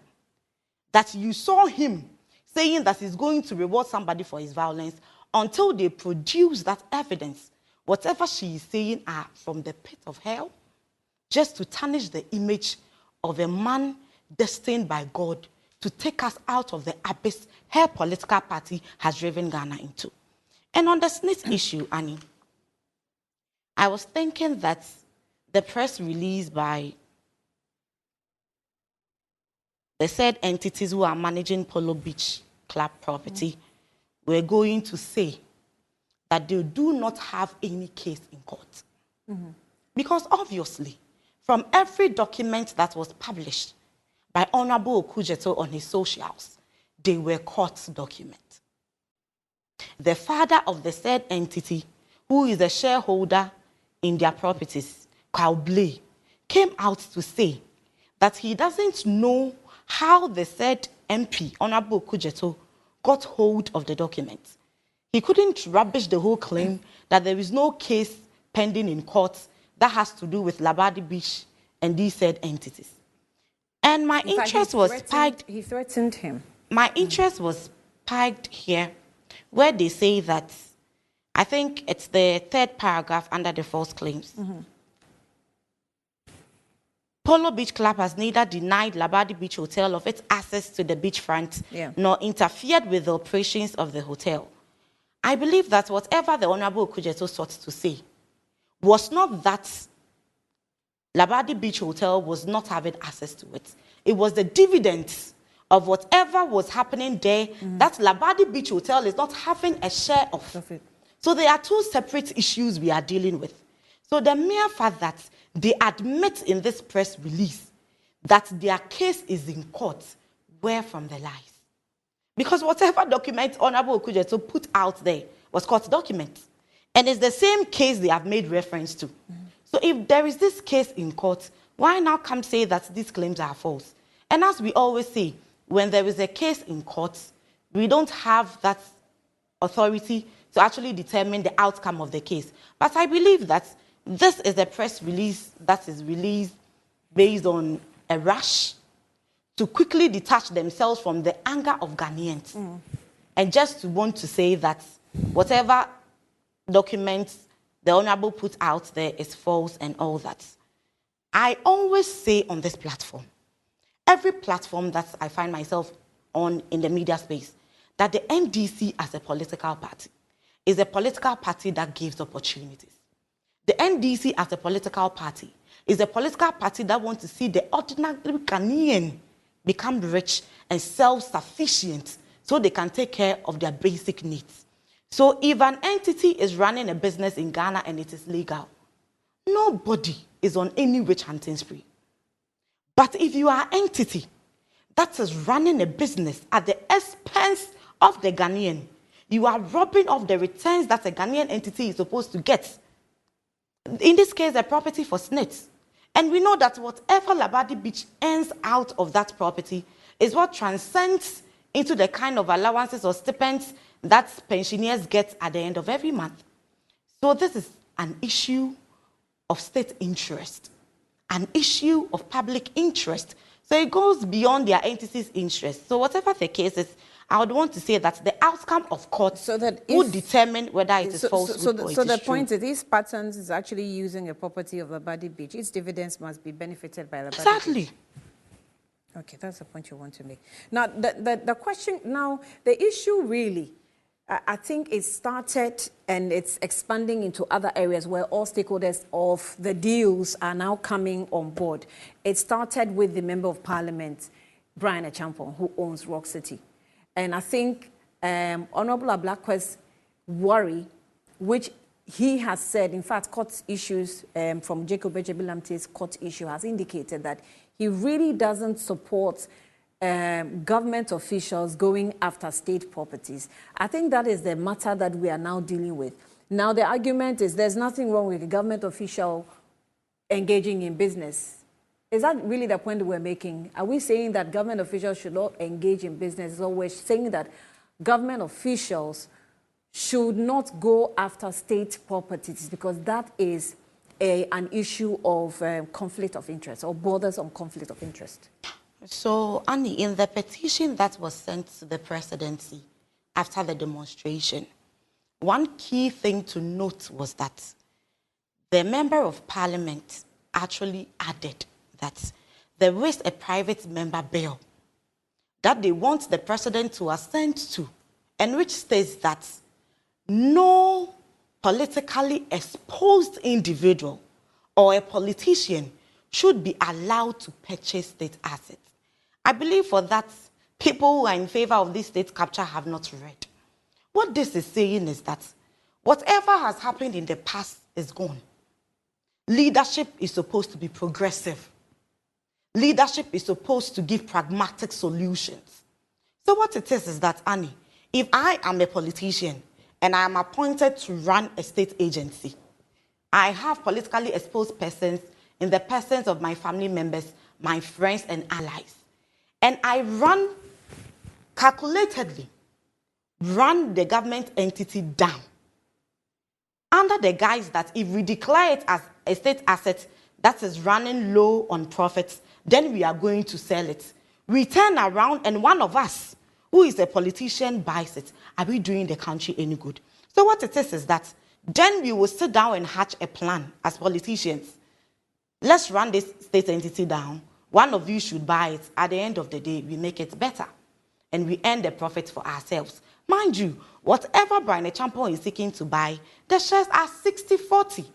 S3: that you saw him saying that he's going to reward somebody for his violence, until they produce that evidence, whatever she is saying are from the pit of hell, just to tarnish the image of a man destined by God to take us out of the abyss her political party has driven Ghana into. And on the Smith issue, Annie, I was thinking that the press release by the said entities who are managing Polo Beach Club property were going to say that they do not have any case in court. Because obviously, from every document that was published by Honorable Okujeto on his socials, they were court documents. The father of the said entity, who is a shareholder in their properties, Carl Blay, came out to say that he doesn't know how the said MP, Honorable Okujeto, got hold of the documents. He couldn't rubbish the whole claim that there is no case pending in court that has to do with Labadi Beach and these said entities. And my interest was spiked.
S1: He threatened him.
S3: My interest was spiked here, where they say that, I think it's the third paragraph under the false claims. Polo Beach Club has neither denied Labadi Beach Hotel of its access to the beachfront, nor interfered with the operations of the hotel. I believe that whatever the Honorable Okujeto sought to say was not that Labadi Beach Hotel was not having access to it. It was the dividends of whatever was happening there that Labadi Beach Hotel is not having a share of. So there are two separate issues we are dealing with. So the mere fact that they admit in this press release that their case is in court, where from the lies? Because whatever document Honorable Okujeto put out there was court documents. And it's the same case they have made reference to. So if there is this case in court, why now come say that these claims are false? And as we always say, when there is a case in court, we don't have that authority to actually determine the outcome of the case. But I believe that this is a press release that is released based on a rush to quickly detach themselves from the anger of Ghanaians. And just to want to say that whatever documents the Honorable put out there is false and all that. I always say on this platform, every platform that I find myself on in the media space, that the NDC as a political party is a political party that gives opportunities. The NDC as a political party is a political party that wants to see the ordinary Ghanaian become rich and self-sufficient so they can take care of their basic needs. So if an entity is running a business in Ghana and it is legal, nobody is on any witch hunting spree. But if you are an entity that is running a business at the expense of the Ghanaian, you are robbing off the returns that a Ghanaian entity is supposed to get. In this case, a property for SNITs. And we know that whatever Labadi Beach earns out of that property is what transcends into the kind of allowances or stipends that pensioners get at the end of every month. So this is an issue of state interest, an issue of public interest. So it goes beyond their entity's interest. So whatever the case is, I would want to say that the outcome of court would determine whether it is false or it is true.
S1: So the point is, these patterns is actually using a property of Labadi Beach. Its dividends must be benefited by Labadi Beach.
S3: Exactly.
S1: Okay, that's the point you want to make. Now, the question, now, the issue really, I think it started and it's expanding into other areas where all stakeholders of the deals are now coming on board. It started with the Member of Parliament, Brian Achampong, who owns Rock City. And I think Honorable Ablakwe's worry, which he has said, in fact, court issues from Jacob Ejebilamte's court issue has indicated that he really doesn't support government officials going after state properties. I think that is the matter that we are now dealing with. Now, the argument is there's nothing wrong with a government official engaging in business. Is that really the point we're making? Are we saying that government officials should not engage in business, or we're saying that government officials should not go after state properties because that is an issue of conflict of interest or borders on conflict of interest?
S3: So, Annie, in the petition that was sent to the presidency after the demonstration, one key thing to note was that the member of parliament actually added that there is a private member bill that they want the president to assent to, and which states that no politically exposed individual or a politician should be allowed to purchase state assets. I believe for that, people who are in favor of this state capture have not read. What this is saying is that whatever has happened in the past is gone. Leadership is supposed to be progressive. Leadership is supposed to give pragmatic solutions. So what it is that, Annie, if I am a politician and I am appointed to run a state agency, I have politically exposed persons in the persons of my family members, my friends and allies. And I run calculatedly, run the government entity down under the guise that if we declare it as a state asset that is running low on profits, then we are going to sell it. We turn around and one of us, who is a politician, buys it. Are we doing the country any good? So what it is that then we will sit down and hatch a plan as politicians. Let's run this state entity down. One of you should buy it. At the end of the day, we make it better. And we earn the profit for ourselves. Mind you, whatever Brian Echampo is seeking to buy, the shares are 60-40.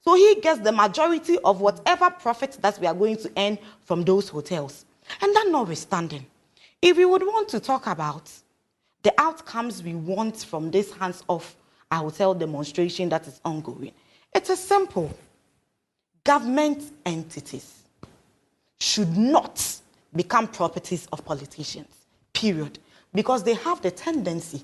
S3: So he gets the majority of whatever profit that we are going to earn from those hotels. And that notwithstanding, if we would want to talk about the outcomes we want from this hands-off a hotel demonstration that is ongoing, it is simple. Government entities should not become properties of politicians, period. Because they have the tendency,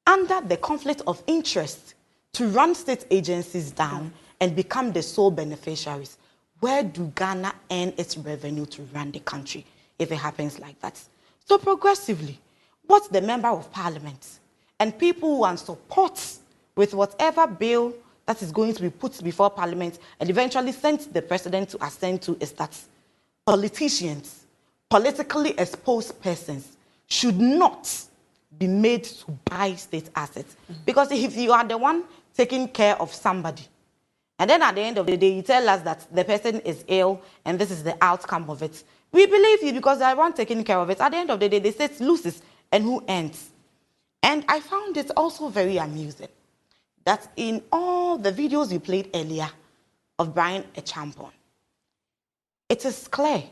S3: under the conflict of interest, to run state agencies down and become the sole beneficiaries. Where do Ghana earn its revenue to run the country if it happens like that? So progressively, what the member of parliament and people who are in support with whatever bill that is going to be put before parliament and eventually sent to the president to assent to is that politicians, politically exposed persons, should not be made to buy state assets. Because if you are the one taking care of somebody, and then at the end of the day, you tell us that the person is ill and this is the outcome of it, we believe you because they are the one taking care of it. At the end of the day, they say it loses and who ends? And I found it also very amusing that in all the videos you played earlier of Brian Echampo, it is clear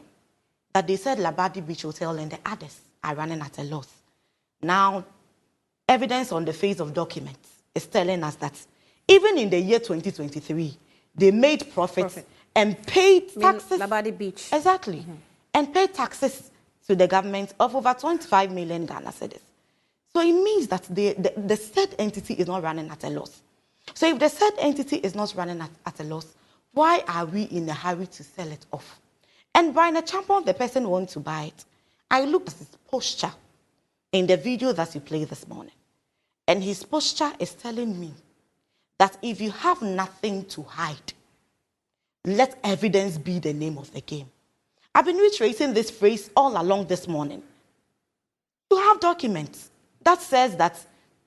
S3: that they said Labadi Beach Hotel and the others are running at a loss. Now, evidence on the face of documents is telling us that even in the year 2023, they made profits and paid taxes.
S1: Labadi Beach.
S3: Exactly. And paid taxes to the government of over 25 million Ghana cedis. So it means that the said entity is not running at a loss. So if the said entity is not running at a loss, why are we in a hurry to sell it off? And Brian Echampo, the person who wants to buy it, I looked at his posture in the video that you played this morning. And his posture is telling me that if you have nothing to hide, let evidence be the name of the game. I've been reiterating this phrase all along this morning. You have documents that says that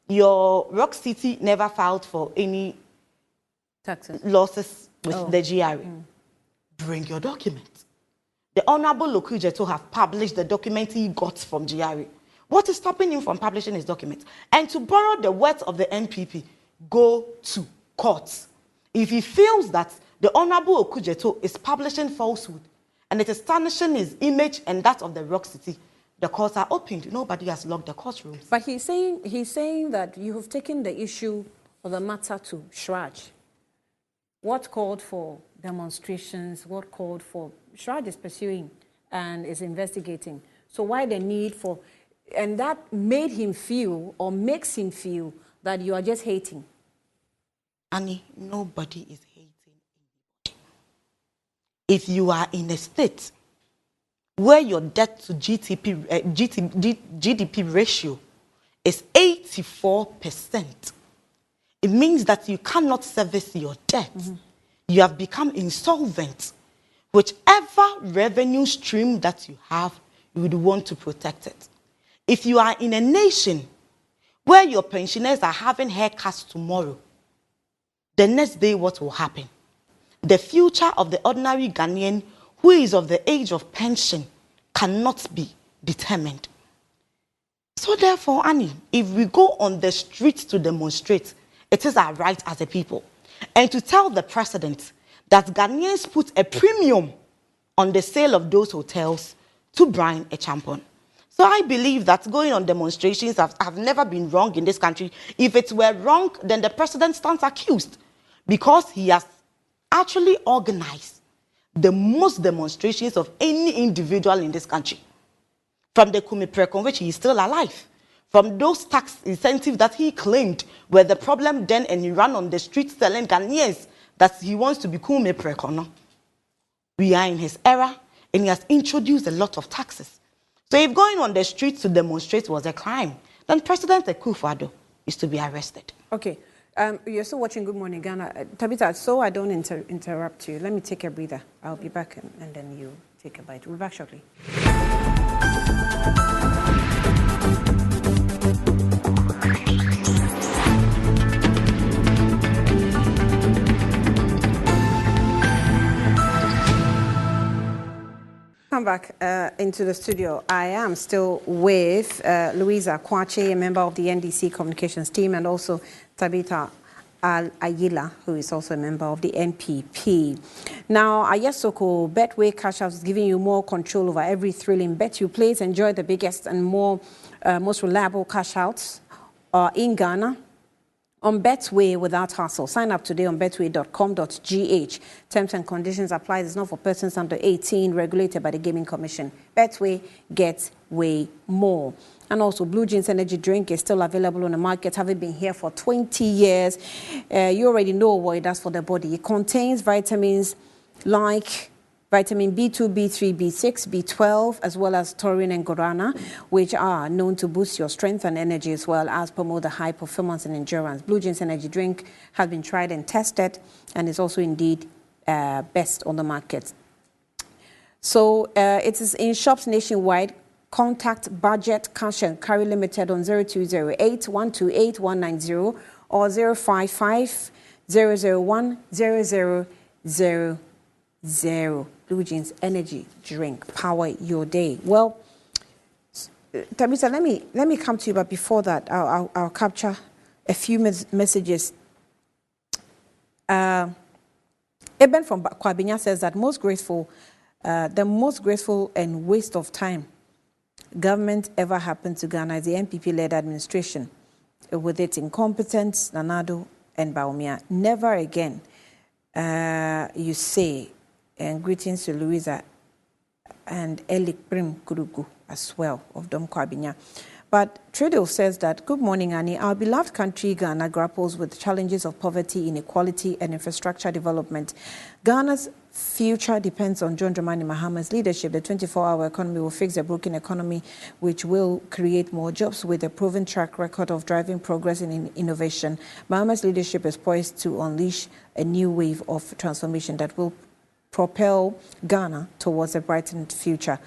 S3: your Rock City never filed for any
S1: taxes
S3: losses with the GRA. Bring your documents. The Honorable Lokujeto have published the document he got from GRA. What is stopping him from publishing his document? And to borrow the words of the NPP, go to court. If he feels that the Honorable Okujeto is publishing falsehood and it is tarnishing his image and that of the Rock City, the courts are opened. Nobody has locked the courtrooms.
S1: But he's saying that you have taken the issue or the matter to Shraj. What called for demonstrations? What called for... Shraj is pursuing and is investigating. So why the need for... And that made him feel or makes him feel that you are just hating.
S3: Annie, nobody is hating anybody. If you are in a state where your debt to GDP ratio is 84%, it means that you cannot service your debt. You have become insolvent. Whichever revenue stream that you have, you would want to protect it. If you are in a nation where your pensioners are having haircuts tomorrow, the next day what will happen? The future of the ordinary Ghanaian who is of the age of pension cannot be determined. So therefore, Annie, if we go on the streets to demonstrate, it is our right as a people. And to tell the president that Ghanaians put a premium on the sale of those hotels to Brian a champion. So I believe that going on demonstrations have never been wrong in this country. If it were wrong, then the president stands accused because he has actually organized the most demonstrations of any individual in this country. From the Kumi Prekon, which he is still alive. From those tax incentives that he claimed were the problem then, and he ran on the streets telling Ghanaians that he wants to be Kumi Prekon. We are in his era, and he has introduced a lot of taxes. So if going on the streets to demonstrate was a crime, then President Akufo-Addo is to be arrested.
S1: Okay. You're still watching Good Morning Ghana. Tabitha, so I don't interrupt you, let me take a breather. I'll be back, and then you take a bite. We'll be back shortly. Come back into the studio. I am still with Louisa Kwache, a member of the NDC communications team, and also Tabitha Ayila, who is also a member of the NPP. Now, Ayesoko, Betway Cash Out is giving you more control over every thrilling bet you place. Enjoy the biggest and most reliable cash outs in Ghana on Betway without hassle. Sign up today on betway.com.gh. Terms and conditions apply. It's not for persons under 18, regulated by the Gaming Commission. Betway gets way more. And also, Blue Jeans Energy Drink is still available on the market, having been here for 20 years. You already know what it does for the body. It contains vitamins like vitamin B2, B3, B6, B12, as well as taurine and guarana, which are known to boost your strength and energy as well as promote the high performance and endurance. Blue Jeans Energy Drink has been tried and tested and is also indeed best on the market. So it is in shops nationwide. Contact Budget Cash and Carry Limited on 0208 128 190 or 055 001 0000. Blue Jeans Energy Drink. Power your day. Well, Tabitha, let me come to you, but before that, I'll capture a few messages. Eben from Kwabinya says that the most graceful and waste of time government ever happened to Ghana is the NPP-led administration with its incompetence, Nanado and Baumia. Never again, you say, and greetings to Louisa and Elik Prim Kurugu as well of Dom Kwabinya. But Treadle says that, good morning, Annie. Our beloved country, Ghana, grapples with challenges of poverty, inequality, and infrastructure development. Ghana's future depends on John Dramani Mahama's leadership. The 24-hour economy will fix the broken economy, which will create more jobs with a proven track record of driving progress in innovation. Mahama's leadership is poised to unleash a new wave of transformation that will propel Ghana towards a brightened future.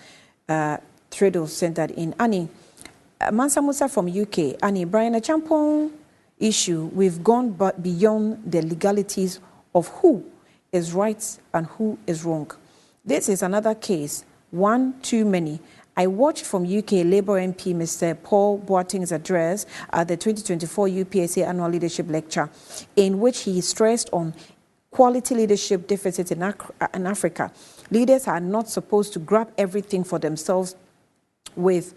S1: Treadle said that in Annie. Mansa Musa from UK, Annie, Brian Achampong issue, we've gone beyond the legalities of who is right and who is wrong. This is another case, one too many. I watched from UK Labour MP Mr. Paul Boateng's address at the 2024 UPSA Annual Leadership Lecture, in which he stressed on quality leadership deficits in Africa. Leaders are not supposed to grab everything for themselves with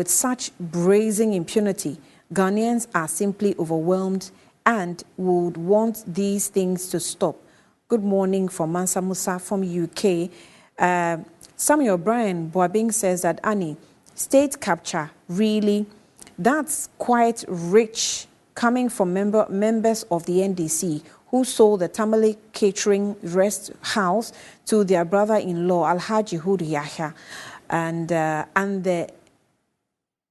S1: such brazen impunity. Ghanaians are simply overwhelmed and would want these things to stop. Good morning from Mansa Musa from UK. Samuel Brian Boabing says that, Annie, state capture, really, that's quite rich coming from members of the NDC who sold the Tamale Catering Rest House to their brother-in-law, Alhaji Hudu Yahya, and the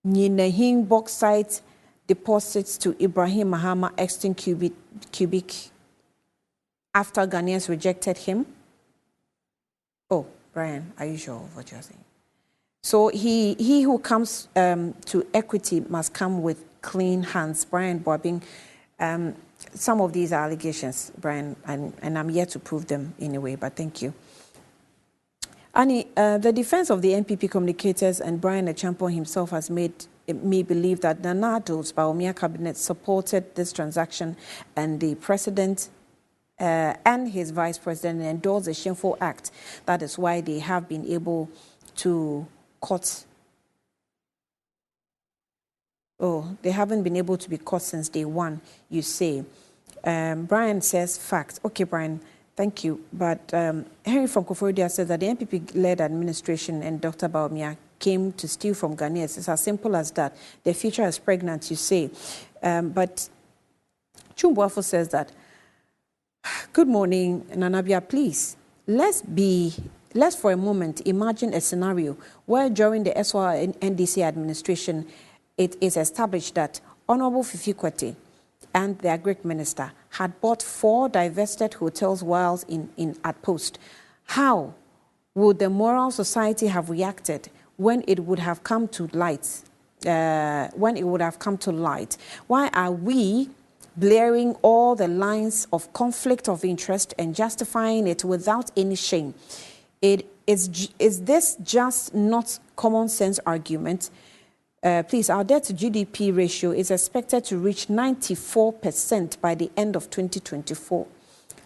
S1: Ninahin bauxite deposits to Ibrahim Mahama Exton Cubic after Ghanaians rejected him. Oh, Brian, are you sure of what you're saying? So he who comes to equity must come with clean hands. Brian Boabing, some of these are allegations, Brian, and I'm yet to prove them anyway, but thank you. Annie, the defense of the NPP communicators and Brian Achampong himself has made me believe that Nana Ado's Bawumia cabinet supported this transaction, and the president and his vice president endorsed a shameful act. That is why they have been able to cut. Oh, they haven't been able to be caught since day one, you say. Brian says fact. Okay, Brian, thank you. But Henry from Koforidua says that the NPP-led administration and Dr. Bawumia came to steal from Ghanaians. It's as simple as that. The future is pregnant, you say. But Chumbuafo says that, good morning, Nanabia, please, let's for a moment imagine a scenario where during the SWR NDC administration, it is established that Honorable Fifi Kwete and the Agric Minister had bought 4 divested hotels whilst at post. How would the moral society have reacted when it would have come to light? Why are we blaring all the lines of conflict of interest and justifying it without any shame? Is this just not common sense argument? Please, our debt to GDP ratio is expected to reach 94% by the end of 2024.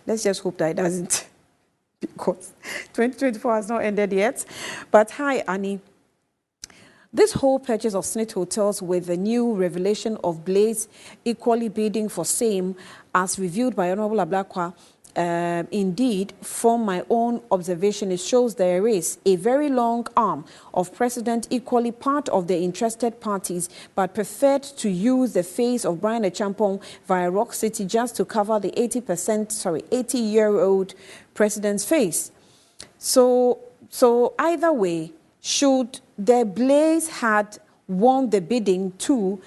S1: Let's just hope that it doesn't, because 2024 has not ended yet. But hi, Annie. This whole purchase of Snit Hotels with the new revelation of Blaze equally bidding for same as reviewed by Honorable Ablakwa, indeed, from my own observation, it shows there is a very long arm of precedent equally part of the interested parties, but preferred to use the face of Brian Achampong via Rock City just to cover the 80-year-old president's face. So either way, should the Blaze had won the bidding too,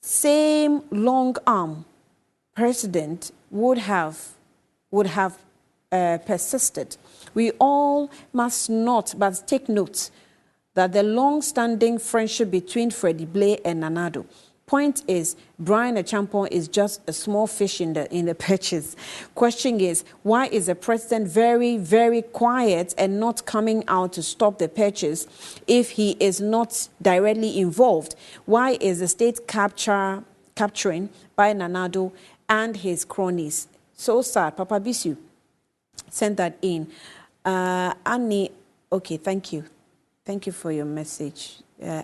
S1: same long arm president would have persisted. We all must not but take note that the long-standing friendship between Freddie Blay and Nanado. Point is, Brian Achampong is just a small fish in the purchase. Question is, why is the president very, very quiet and not coming out to stop the purchase if he is not directly involved? Why is the state capturing by Nanado and his cronies? So sad. Papa Bisu sent that in. Annie, okay, thank you. Thank you for your message.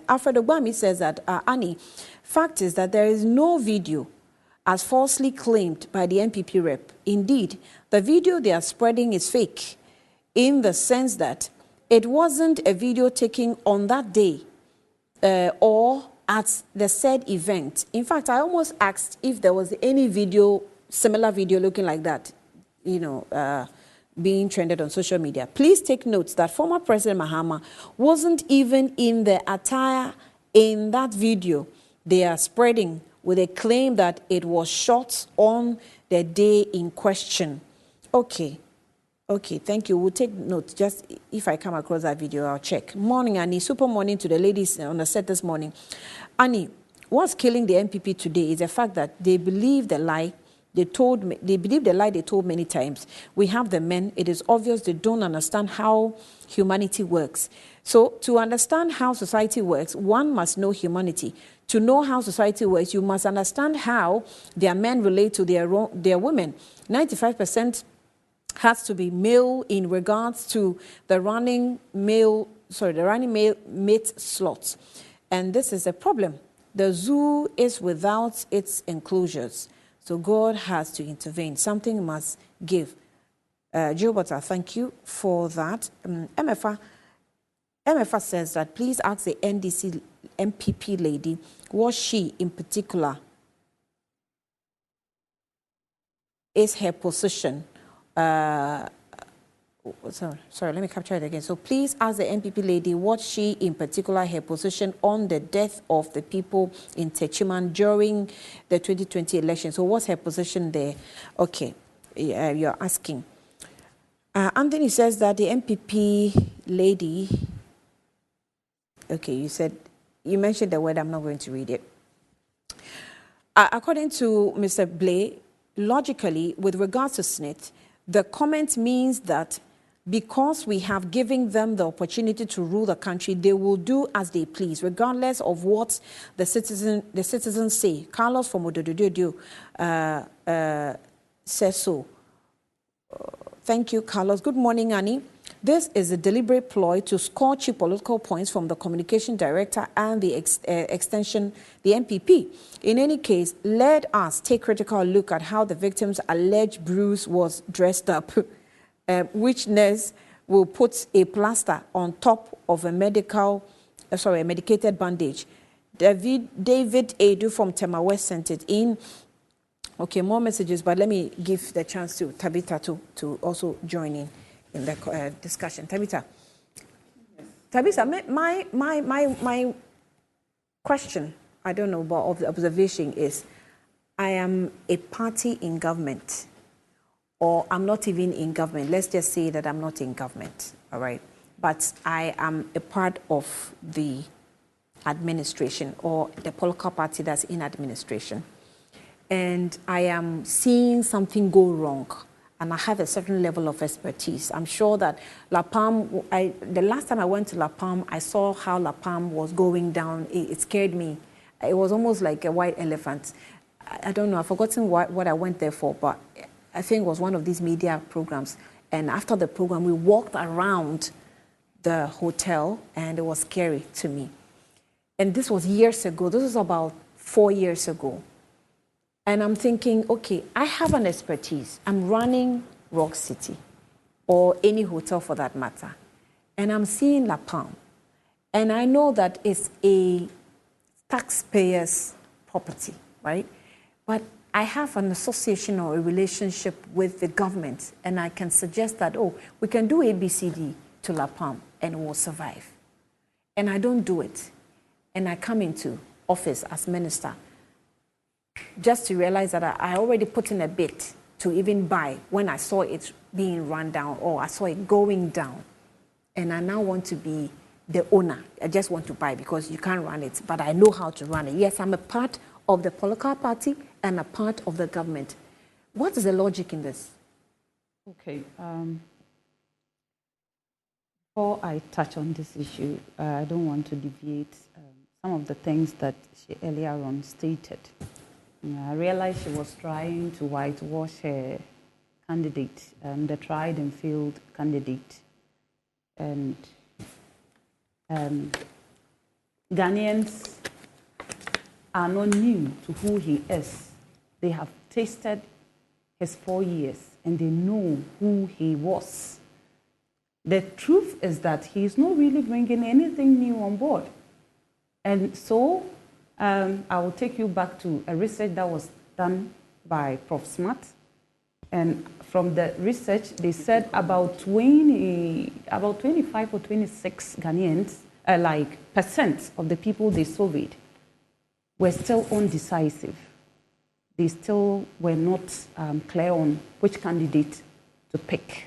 S1: Alfred Ogbami says that, Annie, fact is that there is no video as falsely claimed by the NPP rep. Indeed, the video they are spreading is fake in the sense that it wasn't a video taken on that day or at the said event. In fact, I almost asked if there was any video, similar video looking like that, being trended on social media. Please take note that former President Mahama wasn't even in the attire in that video they are spreading with a claim that it was shot on the day in question. Okay, thank you. We'll take note. Just if I come across that video, I'll check. Morning, Annie. Super morning to the ladies on the set this morning. Annie, what's killing the NPP today is the fact that they believe the lie. They believe the lie they told many times. We have the men. It is obvious they don't understand how humanity works. So to understand how society works, one must know humanity. To know how society works, you must understand how their men relate to their women. 95% has to be male in regards to the running male mate slots. And this is a problem. The zoo is without its enclosures. So God has to intervene. Something must give. Gilberta, thank you for that. MFA says that please ask the NDC MPP lady, was she in particular is her position? Sorry, let me capture it again. So please ask the NPP lady what she, in particular, her position on the death of the people in Techiman during the 2020 election. So what's her position there? Okay, you're asking. Anthony says that the NPP lady, okay, you mentioned the word, I'm not going to read it. According to Mr. Blay, logically, with regards to SNIT, the comment means that because we have given them the opportunity to rule the country, they will do as they please, regardless of what the citizens say. Carlos from Odododio says so. Thank you, Carlos. Good morning, Annie. This is a deliberate ploy to score cheap political points from the communication director and the extension, the MPP. In any case, let us take a critical look at how the victim's alleged bruise was dressed up. Which nurse will put a plaster on top of a medicated bandage. David Edu from Tema West sent it in. Okay, more messages, but let me give the chance to Tabitha to also join in the discussion. Tabitha. Yes. Tabitha, my question, I don't know, but of the observation is, I am a party in government. Or I'm not even in government. Let's just say that I'm not in government, all right? But I am a part of the administration or the political party that's in administration. And I am seeing something go wrong. And I have a certain level of expertise. I'm sure that La Palm, the last time I went to La Palm, I saw how La Palm was going down. It scared me. It was almost like a white elephant. I don't know, I've forgotten what I went there for, but I think it was one of these media programs. And after the program, we walked around the hotel, and it was scary to me. And this was years ago. This was about 4 years ago. And I'm thinking, okay, I have an expertise. I'm running Rock City, or any hotel for that matter. And I'm seeing La Palm. And I know that it's a taxpayer's property, right? But I have an association or a relationship with the government, and I can suggest that, oh, we can do ABCD to La Palm and we'll survive. And I don't do it. And I come into office as minister just to realize that I already put in a bit to even buy when I saw it being run down or I saw it going down. And I now want to be the owner. I just want to buy because you can't run it, but I know how to run it. Yes, I'm a part of the political party and a part of the government. What is the logic in this?
S4: Okay. Before I touch on this issue, I don't want to deviate some of the things that she earlier on stated. I realized she was trying to whitewash her candidate, the tried and failed candidate. And Ghanaians are not new to who he is. They have tasted his 4 years and they know who he was. The truth is that he is not really bringing anything new on board. And so I will take you back to a research that was done by Prof. Smart. And from the research, they said about 25 or 26 Ghanaians, percent of the people they surveyed were still undecisive. They still were not clear on which candidate to pick.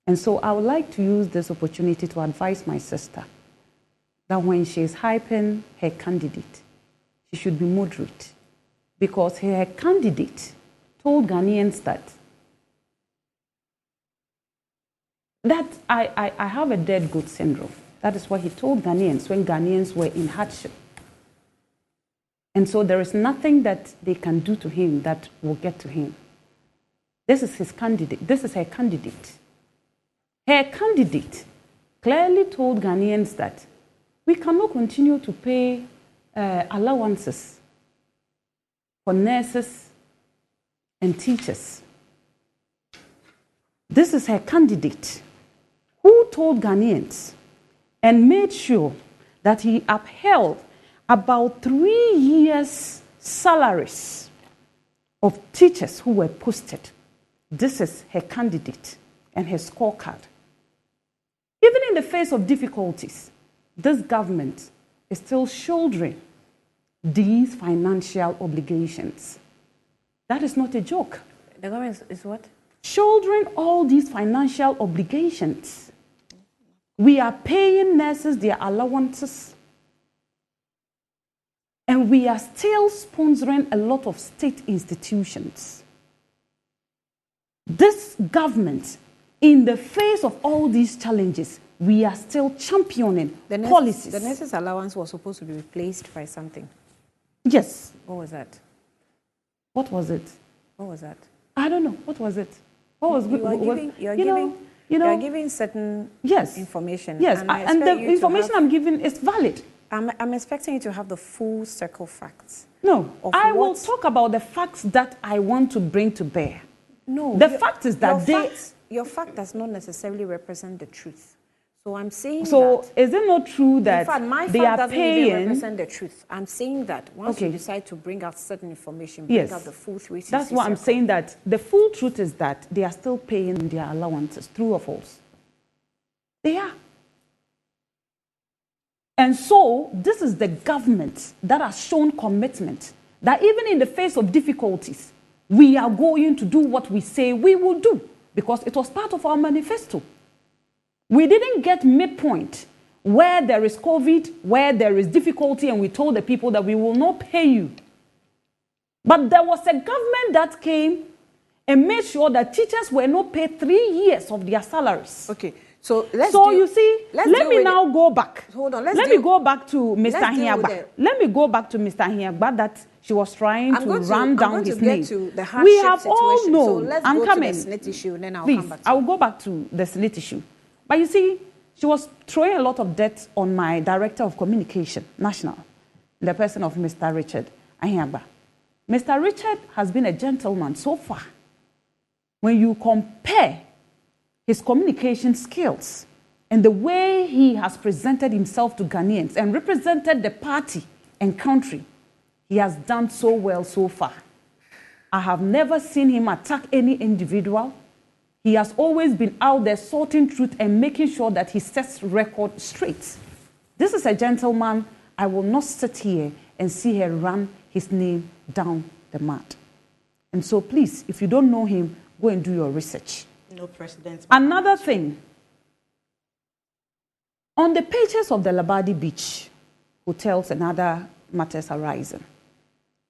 S4: And so I would like to use this opportunity to advise my sister that when she is hyping her candidate, she should be moderate, because her candidate told Ghanaians that I have a dead goat syndrome. That is what he told Ghanaians when Ghanaians were in hardship. And so there is nothing that they can do to him that will get to him. This is his candidate. This is her candidate. Her candidate clearly told Ghanaians that we cannot continue to pay allowances for nurses and teachers. This is her candidate who told Ghanaians and made sure that he upheld about 3 years' salaries of teachers who were posted. This is her candidate and her scorecard. Even in the face of difficulties, this government is still shouldering these financial obligations. That is not a joke.
S1: The government is what?
S4: Shouldering all these financial obligations. We are paying nurses their allowances. And we are still sponsoring a lot of state institutions. This government, in the face of all these challenges, we are still championing policies.
S1: The nurses' allowance was supposed to be replaced by something.
S4: Yes.
S1: What was that?
S4: What was it?
S1: What was that?
S4: I don't know. What was it? What was good?
S1: You are giving certain information.
S4: Yes, and the information I'm giving is valid.
S1: I'm expecting you to have the full circle facts.
S4: No, I will talk about the facts that I want to bring to bear.
S1: No,
S4: the fact is that
S1: your fact does not necessarily represent the truth. So I'm saying
S4: so is it not true that
S1: in fact, my
S4: they
S1: fact
S4: are
S1: doesn't
S4: paying?
S1: even represent the truth. I'm saying that once you decide to bring out certain information, bring out the full 360
S4: That's what I'm saying, that the full truth is that they are still paying their allowances, true or false? They are. And so this is the government that has shown commitment that even in the face of difficulties, we are going to do what we say we will do, because it was part of our manifesto. We didn't get midpoint where there is COVID, where there is difficulty, and we told the people that we will not pay you. But there was a government that came and made sure that teachers were not paid 3 years of their salaries.
S1: Okay. So let me now go back.
S4: Hold on. Let me go back to Mr. Hiagba. Let me go back to Mr. Hiagba that she was trying to run down his name. We have all known.
S1: So let's go to the SNIT issue, and then I'll come back to
S4: I will go back to the SNIT issue. But you see, she was throwing a lot of dirt on my director of communication, national, the person of Mr. Richard Hiagba. Mr. Richard has been a gentleman so far. When you compare his communication skills and the way he has presented himself to Ghanaians and represented the party and country, he has done so well so far. I have never seen him attack any individual. He has always been out there sorting truth and making sure that he sets record straight. This is a gentleman. I will not sit here and see her run his name down the mud. And so please, if you don't know him, go and do your research.
S3: No precedent.
S4: Another thing, on the pages of the Labadi Beach hotels and other matters arising,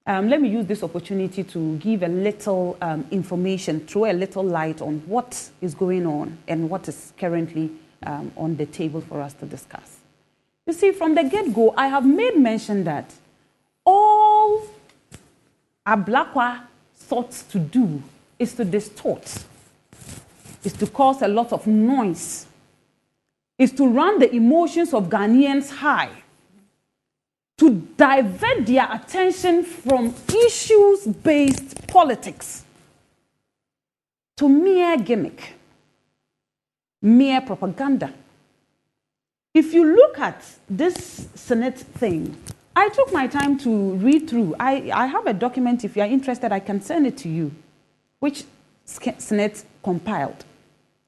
S4: let me use this opportunity to give a little information, throw a little light on what is going on and what is currently on the table for us to discuss. You see, from the get-go, I have made mention that all Ablakwa sought to do is to distort, is to cause a lot of noise, is to run the emotions of Ghanaians high, to divert their attention from issues-based politics to mere gimmick, mere propaganda. If you look at this Senate thing, I took my time to read through. I have a document, if you are interested, I can send it to you, which Senate compiled,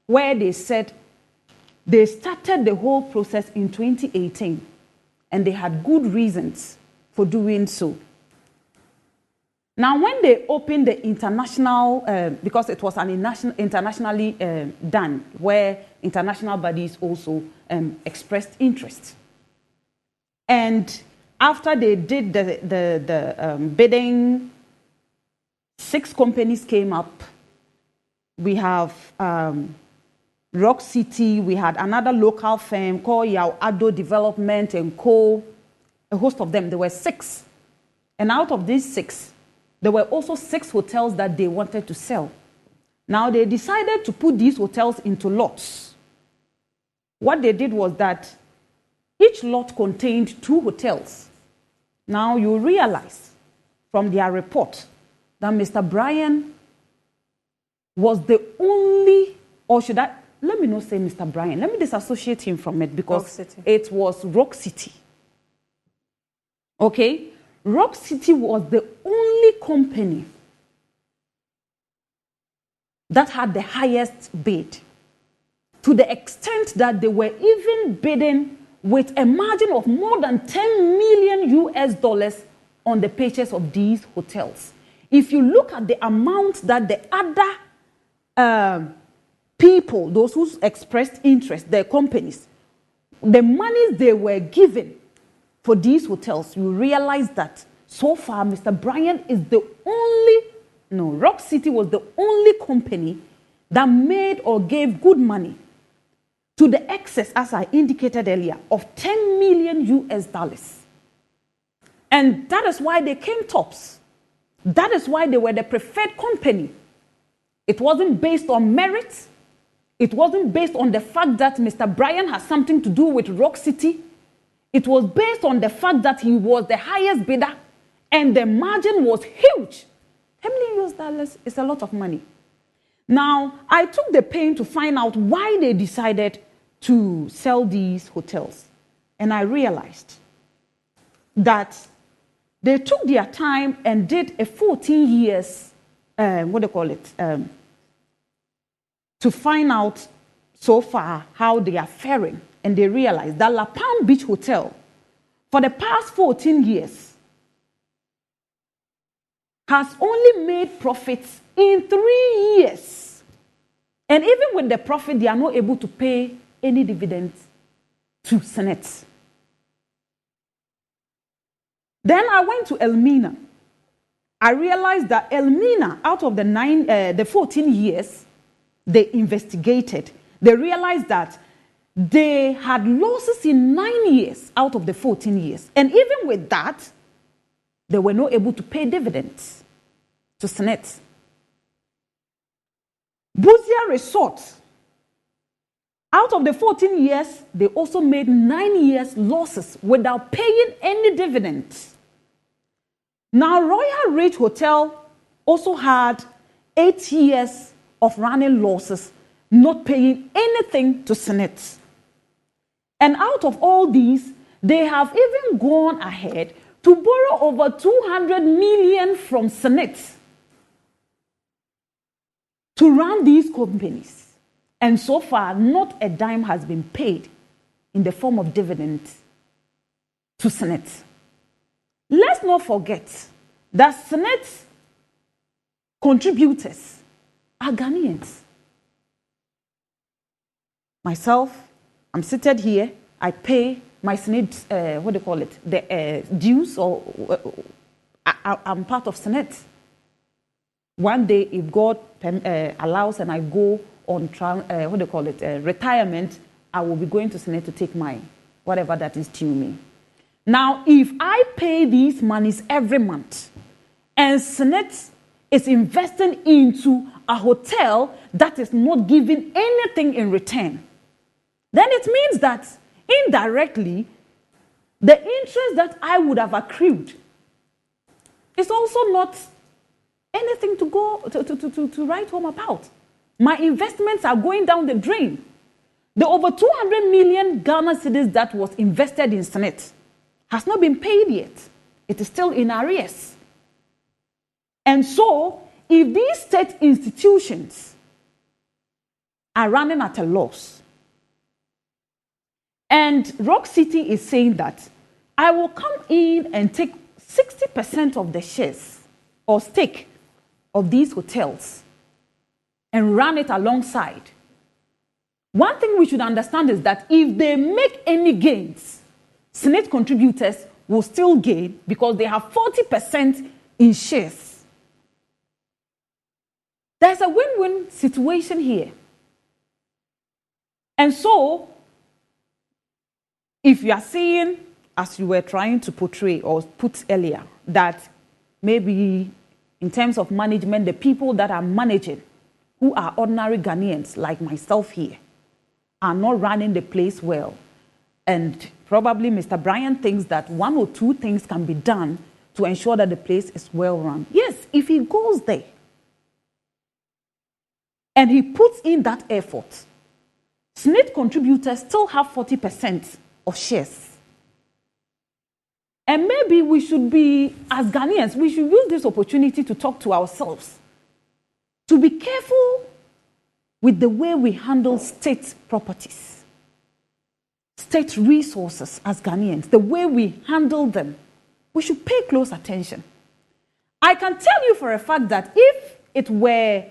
S4: where they said they started the whole process in 2018, and they had good reasons for doing so. Now, when they opened the international, because it was an internationally done, where international bodies also expressed interest. And after they did the bidding, 6 companies came up. We have Rock City, we had another local firm called Yao Ado Development and Co. A host of them, there were 6. And out of these 6, there were also 6 hotels that they wanted to sell. Now they decided to put these hotels into lots. What they did was that each lot contained 2 hotels. Now you realize from their report that Mr. Brian was the only, or should I, let me not say Mr. Brian, let me disassociate him from it because it was Rock City. Okay? Rock City was the only company
S5: that had the highest bid, to the extent that they were even bidding with a margin of more than 10 million US dollars on the purchase of these hotels. If you look at the amount that the other people, those who expressed interest, their companies, the money they were given for these hotels, you realize that so far Mr. Bryan is the only, Rock City was the only company that made or gave good money to the excess, as I indicated earlier, of 10 million US dollars. And that is why they came tops. That is why they were the preferred company. It wasn't based on merit. It wasn't based on the fact that Mr. Bryan has something to do with Rock City. It was based on the fact that he was the highest bidder and the margin was huge. 10 million US dollars is a lot of money. Now, I took the pain to find out why they decided to sell these hotels. And I realized that they took their time and did a 14 years, to find out so far how they are faring. And they realized that La Palm Beach Hotel, for the past 14 years, has only made profits in 3 years. And even with the profit, they are not able to pay any dividends to Senate. Then I went to Elmina. I realized that Elmina, out of the 14 years they investigated, they realized that they had losses in 9 years out of the 14 years. And even with that, they were not able to pay dividends to Senate. Buzia Resort, out of the 14 years, they also made 9 years losses without paying any dividends. Now, Royal Ridge Hotel also had 8 years of running losses, not paying anything to Senate. And out of all these, they have even gone ahead to borrow over 200 million from Senate to run these companies. And so far, not a dime has been paid in the form of dividends to Senate. Let's not forget that Senate contributors are Ghanaians. Myself, I'm seated here, I pay my Senate, the dues, or I'm part of Senate. One day, if God allows and I go on retirement, I will be going to Senate to take my whatever that is due me. Now, if I pay these monies every month and Senate is investing into a hotel that is not giving anything in return, then it means that indirectly, the interest that I would have accrued is also not anything to go to write home about. My investments are going down the drain. The over 200 million Ghana cedis that was invested in Senate has not been paid yet. It is still in arrears. And so, if these state institutions are running at a loss, and Rock City is saying that I will come in and take 60% of the shares or stake of these hotels and run it alongside. One thing we should understand is that if they make any gains, Senate contributors will still gain because they have 40% in shares. There's a win-win situation here. And so, if you are saying, as you were trying to portray or put earlier, that maybe in terms of management, the people that are managing, who are ordinary Ghanaians like myself here, are not running the place well. And probably Mr. Bryan thinks that one or two things can be done to ensure that the place is well run. Yes, if he goes there and he puts in that effort, Senate contributors still have 40% of shares. And maybe we should be, as Ghanaians, we should use this opportunity to talk to ourselves, to be careful with the way we handle state properties, state resources as Ghanaians, the way we handle them. We should pay close attention. I can tell you for a fact that if it were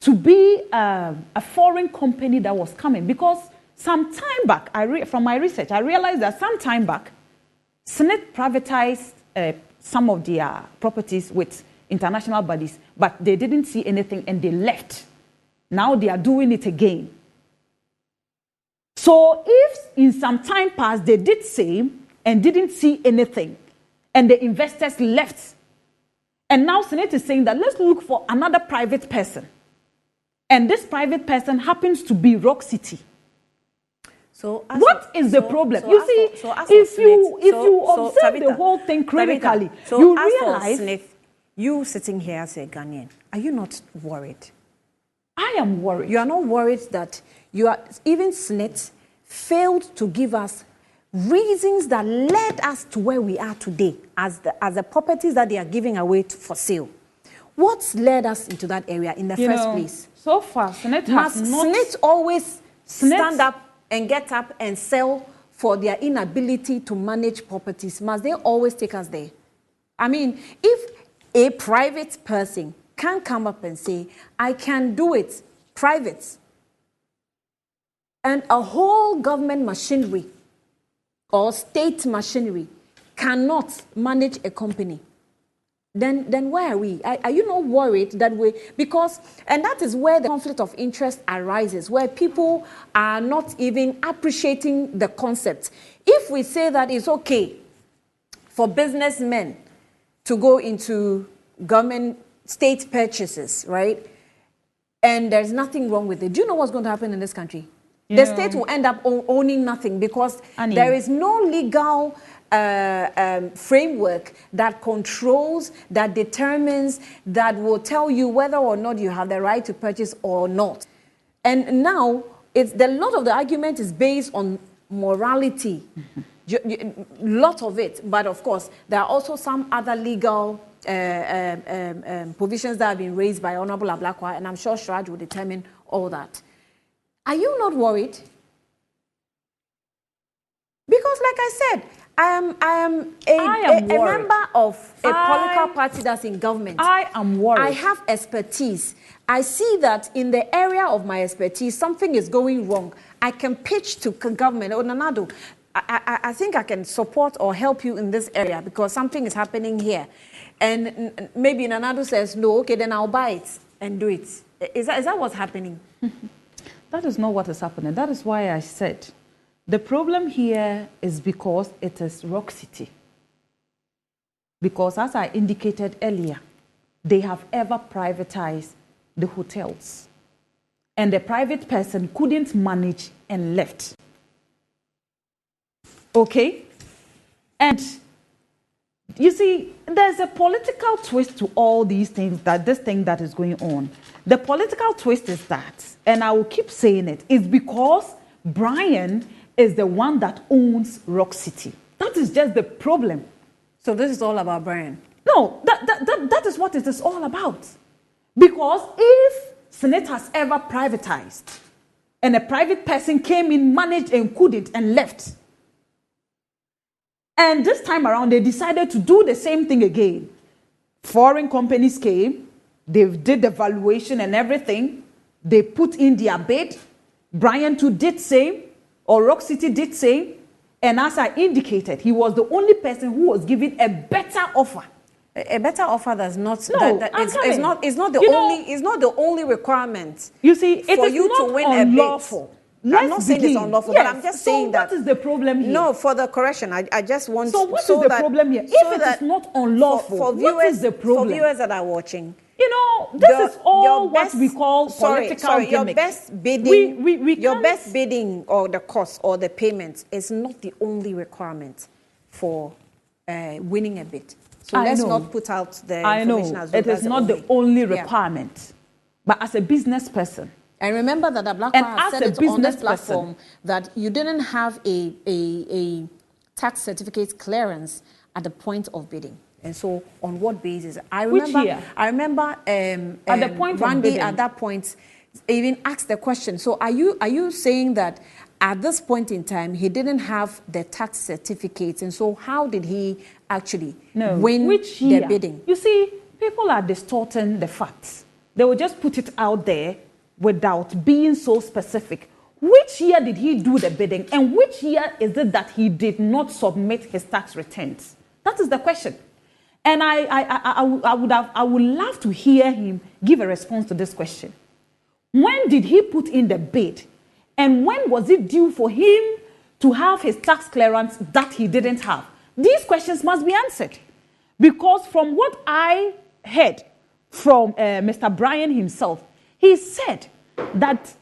S5: to be a foreign company that was coming, because some time back, from my research, I realized that some time back, Senate privatized some of their properties with international bodies, but they didn't see anything and they left. Now they are doing it again. So if in some time past they did same and didn't see anything, and the investors left, and now Senate is saying that let's look for another private person, and this private person happens to be Rock City.
S1: So
S5: what is the problem? You see, if you observe the whole thing critically, you realize.
S1: Smith, you sitting here as a Ghanaian, are you not worried?
S5: I am worried.
S1: You are not worried that even SNIT failed to give us reasons that led us to where we are today as the properties that they are giving away for sale. What's led us into that area in the first place?
S5: So far, SNIT has not...
S1: SNIT always stand up and get up and sell for their inability to manage properties? Must they always take us there? I mean, if a private person can come up and say, I can do it private, and a whole government machinery or state machinery cannot manage a company, then where are we? Are you not worried that and that is where the conflict of interest arises, where people are not even appreciating the concept. If we say that it's okay for businessmen to go into government state purchases, right? And there's nothing wrong with it. Do you know what's going to happen in this country? The state will end up owning nothing because there is no legal framework that controls, that determines, that will tell you whether or not you have the right to purchase or not. And now, a lot of the argument is based on morality. A lot of it. But of course, there are also some other legal provisions that have been raised by Honorable Ablakwa, and I'm sure Shraj will determine all that. Are you not worried? Because like I said, I am a member of a political party that's in government.
S5: I am worried.
S1: I have expertise. I see that in the area of my expertise, something is going wrong. I can pitch to government. Oh, Nanado, I think I can support or help you in this area because something is happening here. And maybe Nanado says, no, okay, then I'll buy it and do it. Is that what's happening?
S5: That is not what is happening. That is why I said the problem here is because it is Rock City. Because as I indicated earlier, they have ever privatized the hotels. And the private person couldn't manage and left. Okay? And you see, there's a political twist to all these things, this thing that is going on. The political twist is that, and I will keep saying it, is because Brian is the one that owns Rock City. That is just the problem.
S1: So this is all about Brian?
S5: No, that is what it is all about. Because if Senate has ever privatized, and a private person came in, managed and couldn't, and left, and this time around, they decided to do the same thing again. Foreign companies came, they did the valuation and everything, they put in their bid, Brian too did same, or Rock City did same, and as I indicated, he was the only person who was given a better offer.
S1: A better offer that's not
S5: it's
S1: not the only requirement.
S5: You see, it
S1: for
S5: is
S1: you
S5: not
S1: to win
S5: unlawful.
S1: a bid. I'm not saying it's unlawful, but I'm just saying that.
S5: So what is the problem here?
S1: No, for the correction, I just want.
S5: So what is the problem here? If it is not unlawful, what is the problem?
S1: For viewers that are watching,
S5: you know, this is all what we call political gimmicks.
S1: Your best bidding, your best bidding or the cost or the payment is not the only requirement for winning a bid. So let's not put out the information as
S5: it is not the only requirement. But as a business person,
S1: and remember that Ablakwa has said it on this platform that you didn't have a tax certificate clearance at the point of bidding. And so, on what basis? I remember
S5: at the point
S1: Randy
S5: of bidding,
S1: at that point even asked the question. So are you saying that at this point in time, he didn't have the tax certificates, and so how did he actually win the bidding?
S5: You see, people are distorting the facts. They will just put it out there without being so specific. Which year did he do the bidding, and which year is it that he did not submit his tax returns? That is the question. And I would love to hear him give a response to this question. When did he put in the bid? And when was it due for him to have his tax clearance that he didn't have? These questions must be answered. Because from what I heard from Mr. Bryan himself, he said that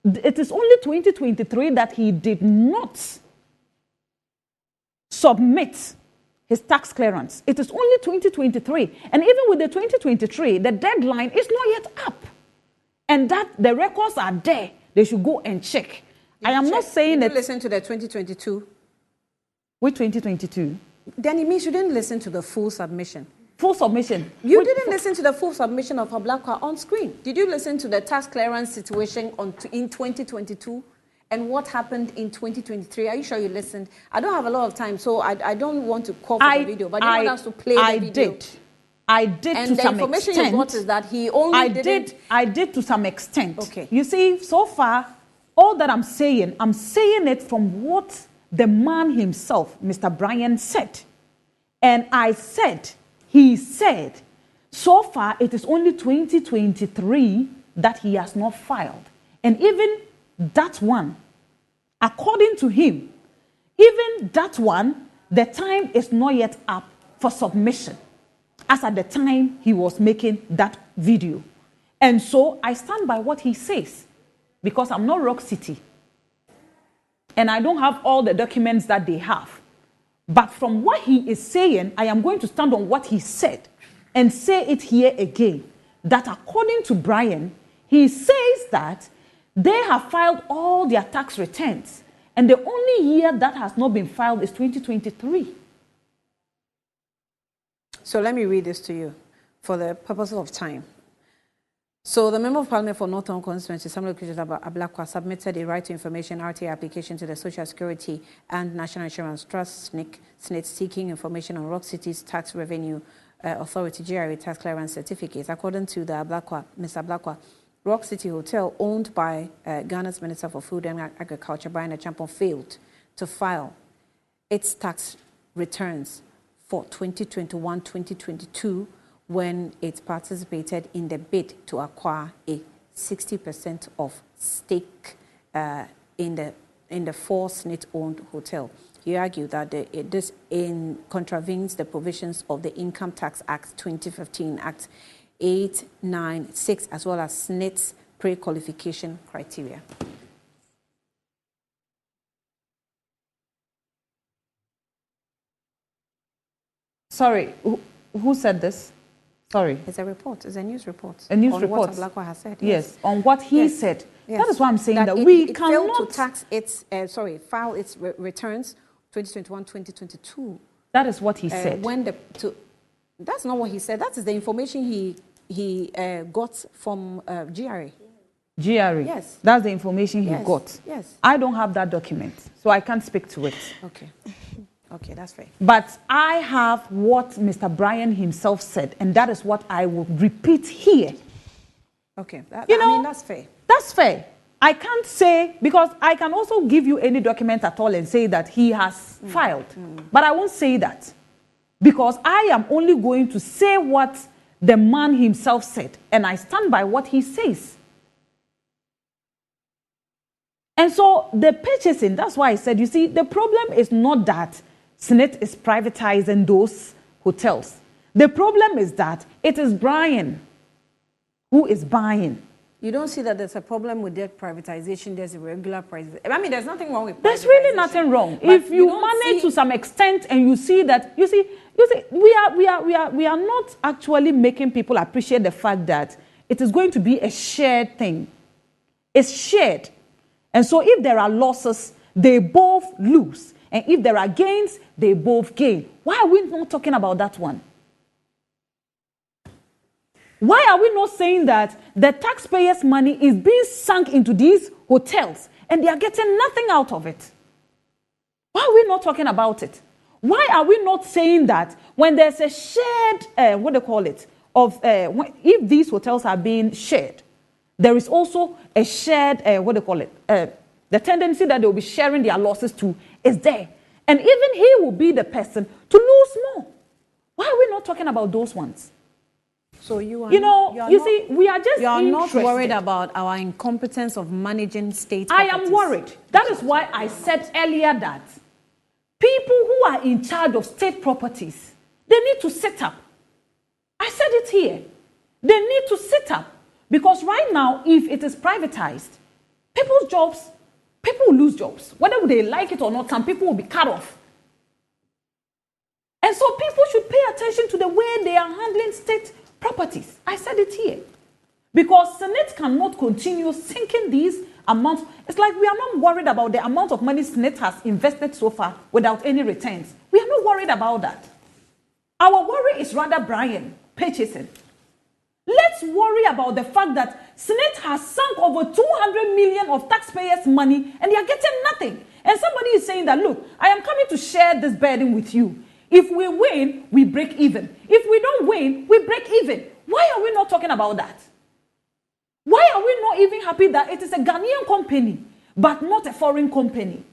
S5: it is only 2023 that he did not submit his tax clearance. It is only 2023. And even with the 2023, the deadline is not yet up. And that the records are there. They should go and check. I am not saying that...
S1: Listen to the 2022.
S5: Which 2022?
S1: Then it means you didn't listen to the full submission.
S5: Full submission?
S1: You didn't listen to the full submission of Ablakwa on screen. Did you listen to the tax clearance situation in 2022 and what happened in 2023? Are you sure you listened? I don't have a lot of time, so I don't want to call for the video, but I want us to play the video.
S5: I did
S1: and
S5: to some extent.
S1: And the information you got is that he only didn't...
S5: I did to some extent.
S1: Okay.
S5: You see, so far, all that I'm saying it from what the man himself, Mr. Bryan, said. And he said, so far it is only 2023 that he has not filed. And even that one, according to him, even that one, the time is not yet up for submission, as at the time he was making that video. And so I stand by what he says, because I'm not Rock City. And I don't have all the documents that they have. But from what he is saying, I am going to stand on what he said and say it here again, that according to Bryan, he says that they have filed all their tax returns, and the only year that has not been filed is 2023.
S1: So let me read this to you for the purposes of time. So the Member of Parliament for Northern Constituency, Samuel Ablakwa, submitted a right to information RTA application to the Social Security and National Insurance Trust, SNIT, seeking information on Rock City's tax revenue authority, GRA tax clearance certificates. According to the Mr. Ablakwa, Rock City Hotel, owned by Ghana's Minister for Food and Agriculture, Brian Achampong, failed to file its tax returns for 2021-2022 when it participated in the bid to acquire a 60% of stake in the 4 SNIT-owned hotel. He argued that this contravenes the provisions of the Income Tax Act 2015, Act 896, as well as SNIT's pre-qualification criteria.
S5: Sorry, who said this? Sorry.
S1: It's a report. It's a news report.
S5: A news
S1: on
S5: report.
S1: What Ablakwa has said.
S5: Yes, on what he said.
S1: Yes.
S5: That is why I'm saying that
S1: it,
S5: we
S1: it
S5: cannot...
S1: failed to tax its, file its returns 2021-2022.
S5: That is what he said.
S1: That's not what he said. That is the information he got from GRA.
S5: GRA?
S1: Yes.
S5: That's the information he got?
S1: Yes.
S5: I don't have that document, so I can't speak to it.
S1: Okay. Okay, that's fair.
S5: But I have what Mr. Bryan himself said, and that is what I will repeat here.
S1: Okay,
S5: I mean,
S1: that's fair.
S5: That's fair. I can't say, because I can also give you any document at all and say that he has filed. But I won't say that, because I am only going to say what the man himself said, and I stand by what he says. And so the purchasing, that's why I said, you see, the problem is not that SNIT is privatizing those hotels. The problem is that it is Bryan who is buying.
S1: You don't see that there's a problem with that privatization. There's irregular price. I mean, there's nothing wrong with privatization.
S5: There's really nothing wrong. If you manage to some extent and you see that, you see, we are not actually making people appreciate the fact that it is going to be a shared thing. It's shared. And so if there are losses, they both lose. And if there are gains, they both gain. Why are we not talking about that one? Why are we not saying that the taxpayers' money is being sunk into these hotels and they are getting nothing out of it? Why are we not talking about it? Why are we not saying that when there's a shared, if these hotels are being shared, there is also a shared, the tendency that they will be sharing their losses too is there. And even he will be the person to lose more. Why are we not talking about those ones?
S1: So you are,
S5: we are just
S1: you are not
S5: interested.
S1: worried about our incompetence of managing state
S5: I
S1: properties.
S5: am worried. That is why I said earlier that people who are in charge of state properties, they need to sit up. I said it here. They need to sit up. Because right now, if it is privatized, people's jobs, people will lose jobs. Whether they like it or not, some people will be cut off. And so people should pay attention to the way they are handling state properties. I said it here. Because Senate cannot continue sinking these amounts. It's like we are not worried about the amount of money Senate has invested so far without any returns. We are not worried about that. Our worry is rather Brian purchasing. Let's worry about the fact that Senate has sunk over 200 million of taxpayers' money and they are getting nothing. And somebody is saying that, look, I am coming to share this burden with you. If we win, we break even. If we don't win, we break even. Why are we not talking about that? Why are we not even happy that it is a Ghanaian company, but not a foreign company?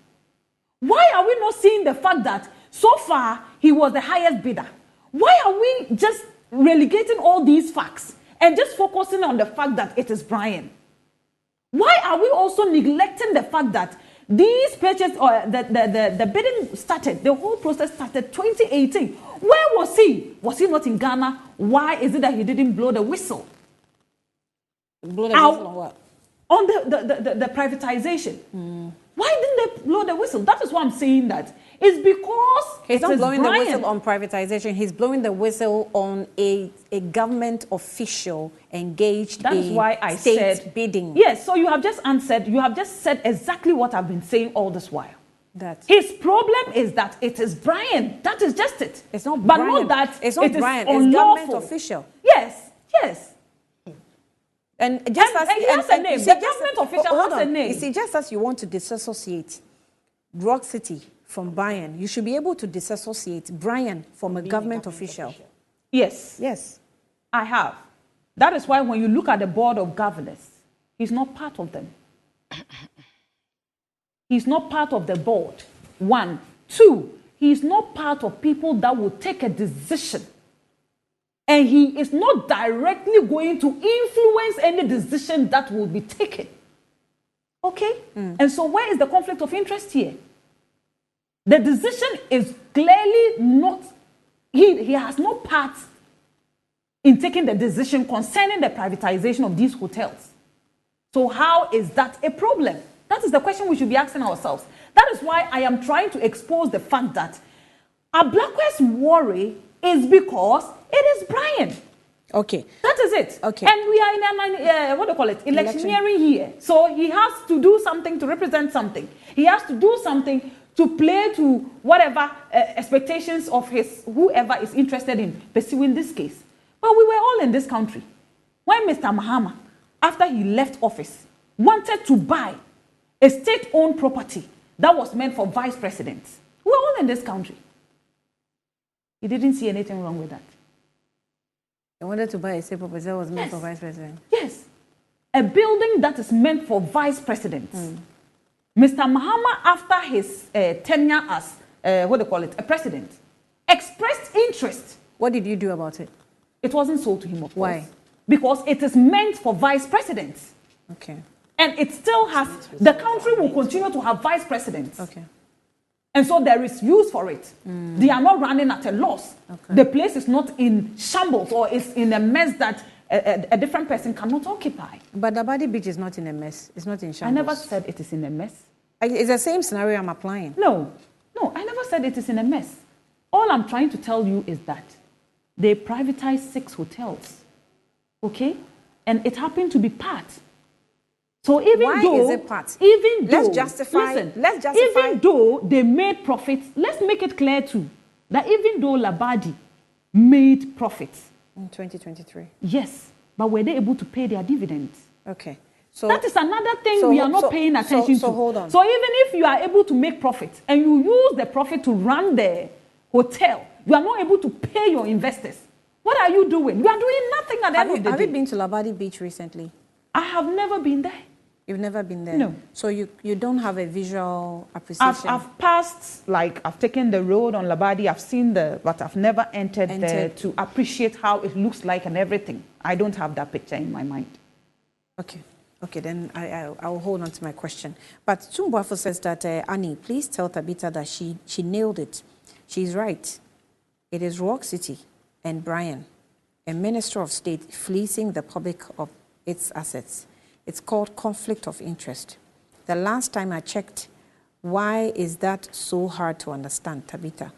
S5: Why are we not seeing the fact that so far he was the highest bidder? Why are we just relegating all these facts and just focusing on the fact that it is Brian? Why are we also neglecting the fact that these purchases, or the bidding started, the whole process started 2018? Where was he? Was he not in Ghana? Why is it that he didn't blow the whistle?
S1: Blow the whistle on what?
S5: On the privatization. Why didn't they blow the whistle? That is why I'm saying that. It's because
S1: he's not blowing the whistle on privatization. He's blowing the whistle on a government official engaged
S5: that is
S1: in
S5: why I
S1: state
S5: said,
S1: bidding.
S5: Yes, so you have just answered. You have just said exactly what I've been saying all this while.
S1: That
S5: his problem is that it is Brian. That is just it.
S1: It's not
S5: but
S1: Brian.
S5: Not that
S1: it's not
S5: it
S1: Brian.
S5: Is
S1: it's
S5: unlawful.
S1: government official.
S5: Yes, yes.
S1: And just
S5: and
S1: as
S5: he has a name. The government official has a name.
S1: You see, just as you want to disassociate Rock City from Brian, you should be able to disassociate Brian from a government official.
S5: Yes.
S1: Yes.
S5: I have. That is why when you look at the board of governors, he's not part of them. He's not part of the board. 1. 2, he's not part of people that will take a decision. And he is not directly going to influence any decision that will be taken. Okay? And so where is the conflict of interest here? The decision is clearly not, he has no part in taking the decision concerning the privatization of these hotels. So how is that a problem? That is the question we should be asking ourselves. That is why I am trying to expose the fact that Ablakwe's worry is because it is Brian.
S1: Okay.
S5: That is it.
S1: Okay.
S5: And we are in an, electioneering year. So he has to do something to represent something. He has to do something to play to whatever expectations of his, whoever is interested in pursuing this case. But we were all in this country. When Mr. Mahama, after he left office, wanted to buy a state-owned property that was meant for vice presidents, we were all in this country. He didn't see anything wrong with that.
S1: I wanted to buy a state property that was meant for vice president.
S5: Yes. A building that is meant for vice presidents. Mr. Mahama, after his tenure as, a president, expressed interest.
S1: What did you do about it?
S5: It wasn't sold to him, of course.
S1: Why?
S5: Because it is meant for vice presidents.
S1: Okay.
S5: And it still has, the country will continue to have vice presidents.
S1: Okay.
S5: And so there is use for it. They are not running at a loss.
S1: Okay.
S5: The place is not in shambles or is in a mess that a different person cannot occupy.
S1: But the Abadi Beach is not in a mess. It's not in shambles.
S5: I never said it is in a mess.
S1: It's the same scenario I'm applying.
S5: No, I never said it is in a mess. All I'm trying to tell you is that they privatized 6 hotels. Okay? And it happened to be part. So even
S1: Why
S5: though,
S1: is it part?
S5: Even though,
S1: Let's justify.
S5: Even though they made profits, let's make it clear too that even though Labadi made profits
S1: in 2023,
S5: yes, but were they able to pay their dividends?
S1: Okay. So
S5: that is another thing we are not paying attention to.
S1: So hold on.
S5: So even if you are able to make profit and you use the profit to run the hotel, you are not able to pay your investors. What are you doing? You are doing nothing at the end of the day.
S1: Have you been to Labadi Beach recently?
S5: I have never been there.
S1: You've never been there?
S5: No.
S1: So you don't have a visual appreciation?
S5: I've passed, like, I've taken the road on Labadi, I've seen but I've never entered there to appreciate how it looks like and everything. I don't have that picture in my mind.
S1: Okay. Okay, then I'll hold on to my question. But Tumbuafo says that, Annie, please tell Tabitha that she nailed it. She's right. It is Rock City and Brian, a minister of state, fleecing the public of its assets. It's called conflict of interest. The last time I checked, why is that so hard to understand, Tabitha?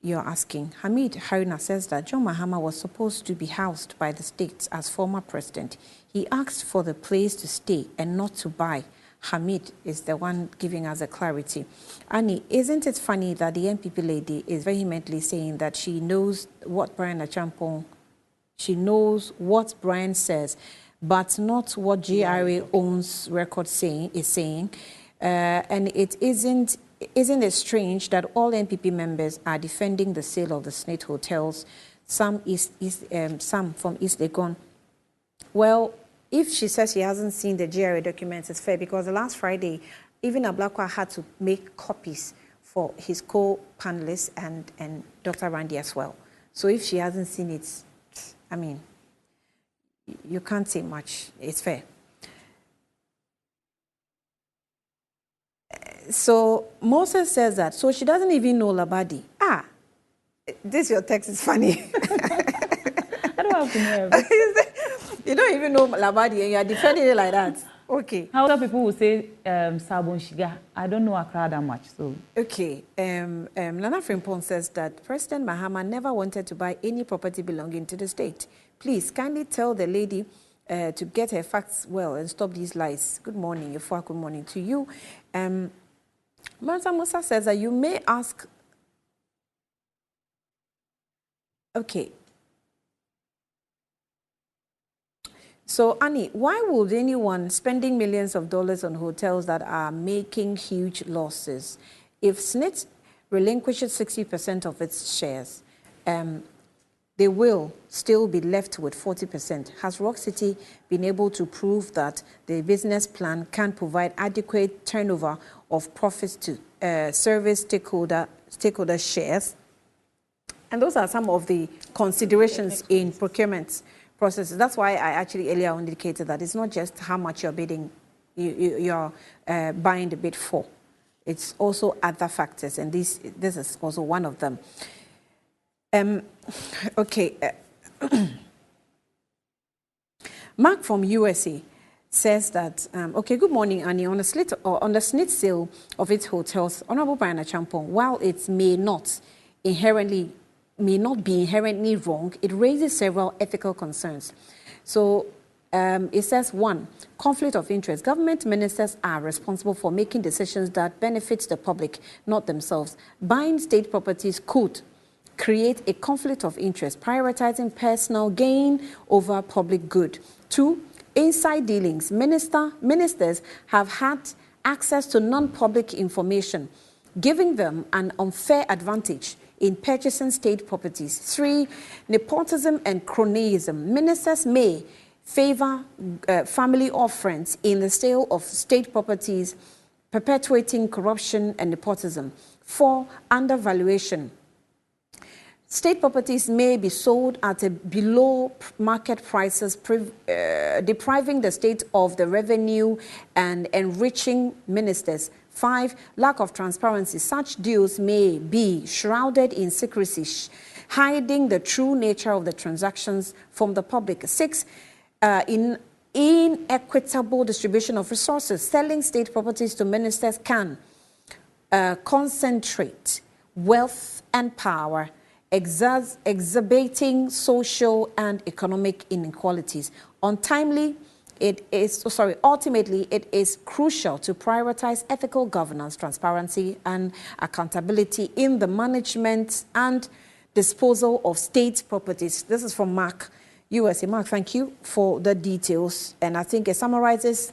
S1: You're asking. Hamid Haruna says that John Mahama was supposed to be housed by the state as former president. He asked for the place to stay and not to buy. Hamid is the one giving us a clarity. Annie, isn't it funny that the MPP lady is vehemently saying that she knows what Brian Achampong, she knows what Brian says, but not what GRA owns record is saying. And isn't it strange that all NPP members are defending the sale of the Snit hotels, some from East Legon? Well, if she says she hasn't seen the GRA documents, it's fair, because the last Friday, even Ablakwa had to make copies for his co-panelists and Dr. Randy as well. So if she hasn't seen it, I mean, you can't say much. It's fair. So Moses says that. So she doesn't even know Labadi. This your text is funny.
S5: I don't have to know.
S1: You don't even know Labadi and you are defending it like that. Okay.
S5: How other people will say Sabon Shiga. I don't know Accra that much. So
S1: okay. Nana Frimpong says that President Mahama never wanted to buy any property belonging to the state. Please kindly tell the lady to get her facts well and stop these lies. Good morning, Yefua. Good morning to you. Martha Musa says that you may ask. Okay. So, Annie, why would anyone spending millions of dollars on hotels that are making huge losses, if SNIT relinquishes 60% of its shares, they will still be left with 40%. Has Rock City been able to prove that the business plan can provide adequate turnover of profits to service stakeholder shares? And those are some of the considerations in procurement processes. That's why I actually earlier indicated that it's not just how much you're bidding, you're buying the bid for. It's also other factors, and this is also one of them. Okay. Mark from USA says that, okay, good morning, Annie. On the SNIT sale of its hotels, Honorable Brian Achampong, while it may not be inherently wrong, it raises several ethical concerns. So it says, 1, conflict of interest. Government ministers are responsible for making decisions that benefit the public, not themselves. Buying state properties could create a conflict of interest, prioritizing personal gain over public good. 2, inside dealings. Ministers have had access to non-public information, giving them an unfair advantage in purchasing state properties. 3, nepotism and cronyism. Ministers may favor family or friends in the sale of state properties, perpetuating corruption and nepotism. 4, undervaluation. State properties may be sold at below market prices, depriving the state of the revenue and enriching ministers. 5, lack of transparency. Such deals may be shrouded in secrecy, hiding the true nature of the transactions from the public. 6, inequitable distribution of resources. Selling state properties to ministers can concentrate wealth and power, exacerbating social and economic inequalities. Ultimately, it is crucial to prioritize ethical governance, transparency, and accountability in the management and disposal of state properties. This is from Mark, USA. Mark, thank you for the details. And I think it summarizes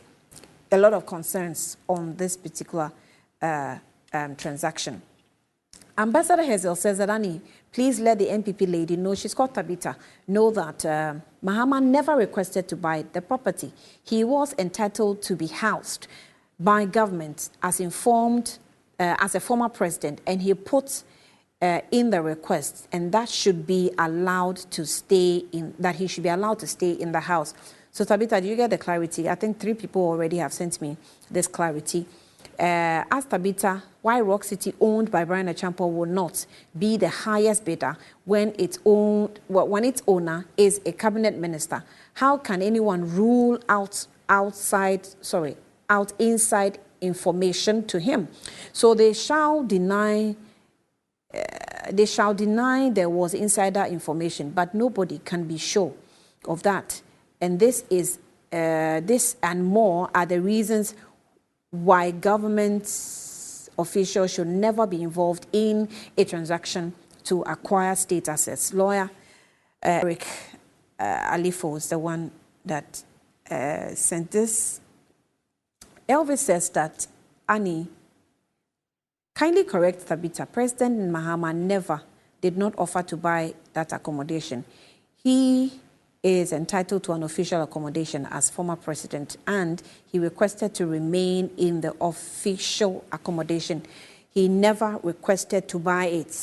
S1: a lot of concerns on this particular transaction. Ambassador Hazel says that, Annie, please let the NPP lady know, she's called Tabitha, know that Mahama never requested to buy the property. He was entitled to be housed by government as informed as a former president, and he put in the request, and that should be allowed to stay in, that he should be allowed to stay in the house. So Tabitha, do you get the clarity? I think 3 people already have sent me this clarity. Ask Tabitha why Rock City, owned by Brian Achampo, will not be the highest bidder when its owner is a cabinet minister. How can anyone rule out inside information to him? So they shall deny there was insider information, but nobody can be sure of that. And this and more are the reasons why government officials should never be involved in a transaction to acquire state assets. Lawyer Eric Alifo is the one that sent this. Elvis says that, Annie, kindly correct Tabitha. President Mahama never did not offer to buy that accommodation. He is entitled to an official accommodation as former president, and he requested to remain in the official accommodation. He never requested to buy it.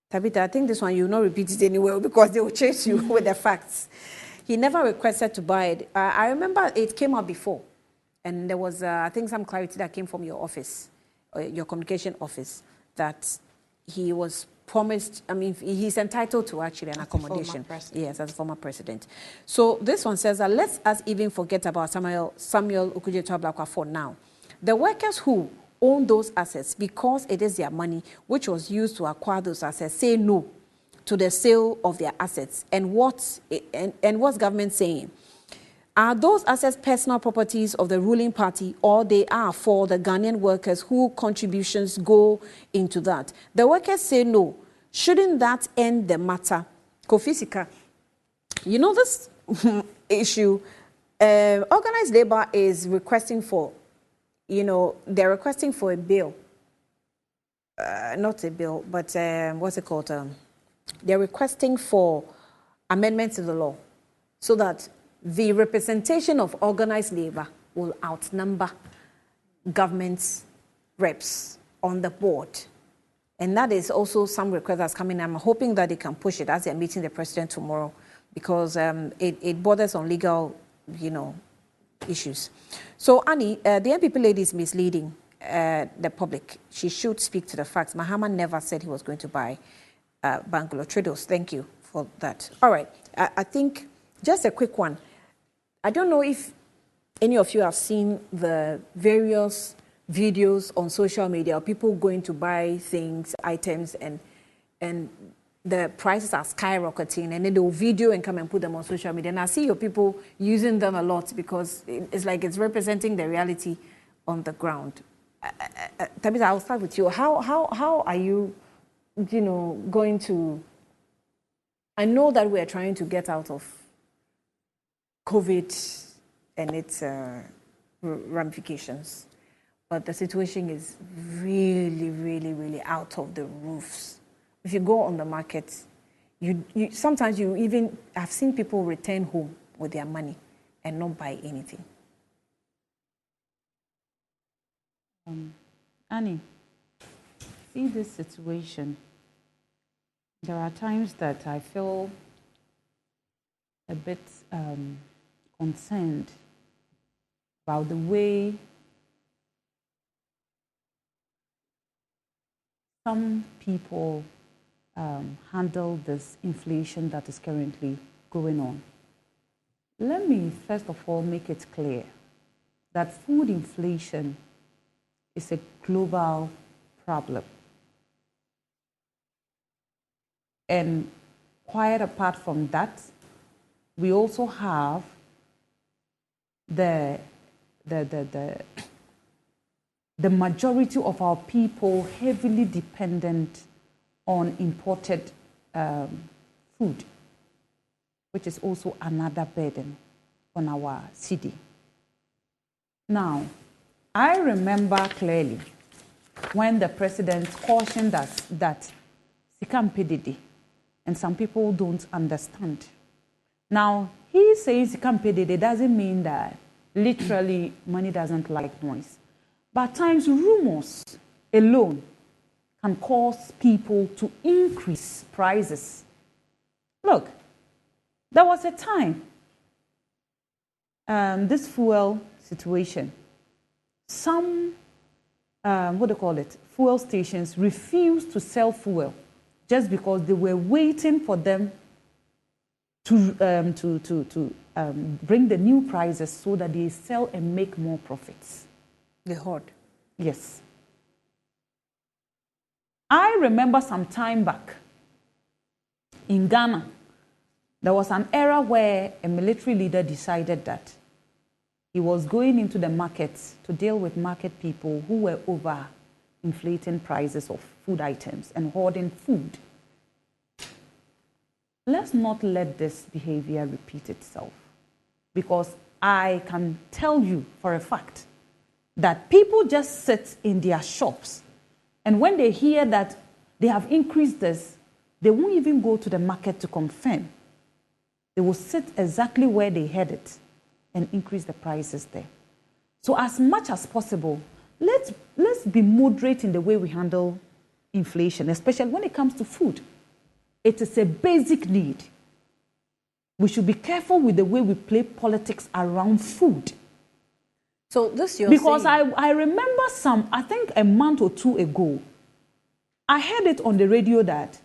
S1: Tabitha, I think this one you will not repeat it anywhere because they will chase you with the facts. He never requested to buy it. I remember it came out before, and there was, I think, some clarity that came from your office, your communication office, that he was promised, I mean, he's entitled to actually an accommodation. Yes, as a former president. So this one says that let's us even forget about Samuel Okudzeto-Ablakwa for now. The workers who own those assets, because it is their money which was used to acquire those assets, say no to the sale of their assets. And what's government saying? Are those assets personal properties of the ruling party, or they are for the Ghanaian workers whose contributions go into that? The workers say no. Shouldn't that end the matter? Kofi Sika, you know this issue, organized labor is requesting for, they're requesting for a bill. Not a bill, but what's it called? They're requesting for amendments to the law so that the representation of organized labor will outnumber government reps on the board. And that is also some request that's coming. I'm hoping that they can push it as they're meeting the president tomorrow, because it borders on legal, issues. So, Annie, the NPP lady is misleading the public. She should speak to the facts. Mahama never said he was going to buy Bangalore Trados. Thank you for that. All right. I think just a quick one. I don't know if any of you have seen the various videos on social media of people going to buy things, items, and the prices are skyrocketing, and then they'll video and come and put them on social media. And I see your people using them a lot because it's like it's representing the reality on the ground. Tabitha, I'll start with you. How are you, going to... I know that we are trying to get out of COVID and its ramifications, but the situation is really, really, really out of the roofs. If you go on the market, sometimes you even have seen people return home with their money and not buy anything.
S4: Annie, see this situation. There are times that I feel a bit concerned about the way some people handle this inflation that is currently going on. Let me first of all make it clear that food inflation is a global problem. And quite apart from that, we also have the majority of our people heavily dependent on imported food.
S5: which is also another burden on our city. Now, I remember clearly when the president cautioned us that Sikampedede, and some people don't understand. Now, he says Sikampedede doesn't mean that literally money doesn't like noise. But at times, rumors alone can cause people to increase prices. Look, there was a time, this fuel situation, some, fuel stations refused to sell fuel just because they were waiting for them to bring the new prices so that they sell and make more profits.
S1: The hoard.
S5: Yes. I remember some time back in Ghana, there was an era where a military leader decided that he was going into the markets to deal with market people who were over inflating prices of food items and hoarding food. Let's not let this behavior repeat itself, because I can tell you for a fact that people just sit in their shops, and when they hear that they have increased this, they won't even go to the market to confirm. They will sit exactly where they had it and increase the prices there. So as much as possible, let's be moderate in the way we handle inflation, especially when it comes to food. It is a basic need. We should be careful with the way we play politics around food.
S1: So this you're
S5: because
S1: saying...
S5: I remember I think a month or two ago, I heard it on the radio that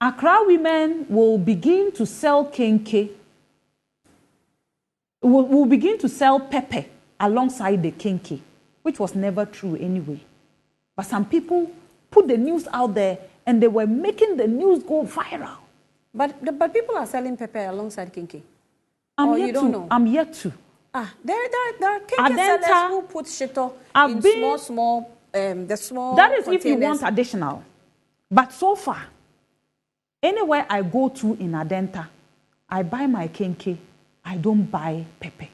S5: Accra women will begin to sell kenke, will begin to sell pepper alongside the kenke, which was never true anyway. But some people put the news out there and they were making the news go viral.
S1: But people are selling pepper alongside kenke.
S5: You don't know? I'm yet to.
S1: There are kenke sellers who put shito in small, the small
S5: That is
S1: containers.
S5: If you want additional. But so far, anywhere I go to in Adenta, I buy my kenke, I don't buy pepper.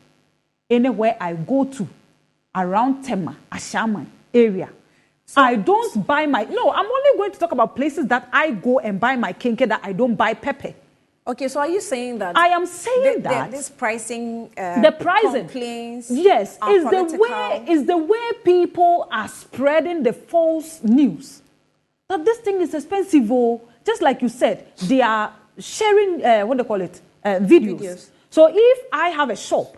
S5: Anywhere I go to, around Tema, Ashaman area, I don't buy I'm only going to talk about places that I go and buy my kenke that I don't buy pepper.
S1: Okay, so are you saying that...
S5: I am saying that...
S1: This pricing...
S5: the pricing...
S1: complaints...
S5: Yes, is the way people are spreading the false news. That this thing is expensive, just like you said, they are sharing, videos. So if I have a shop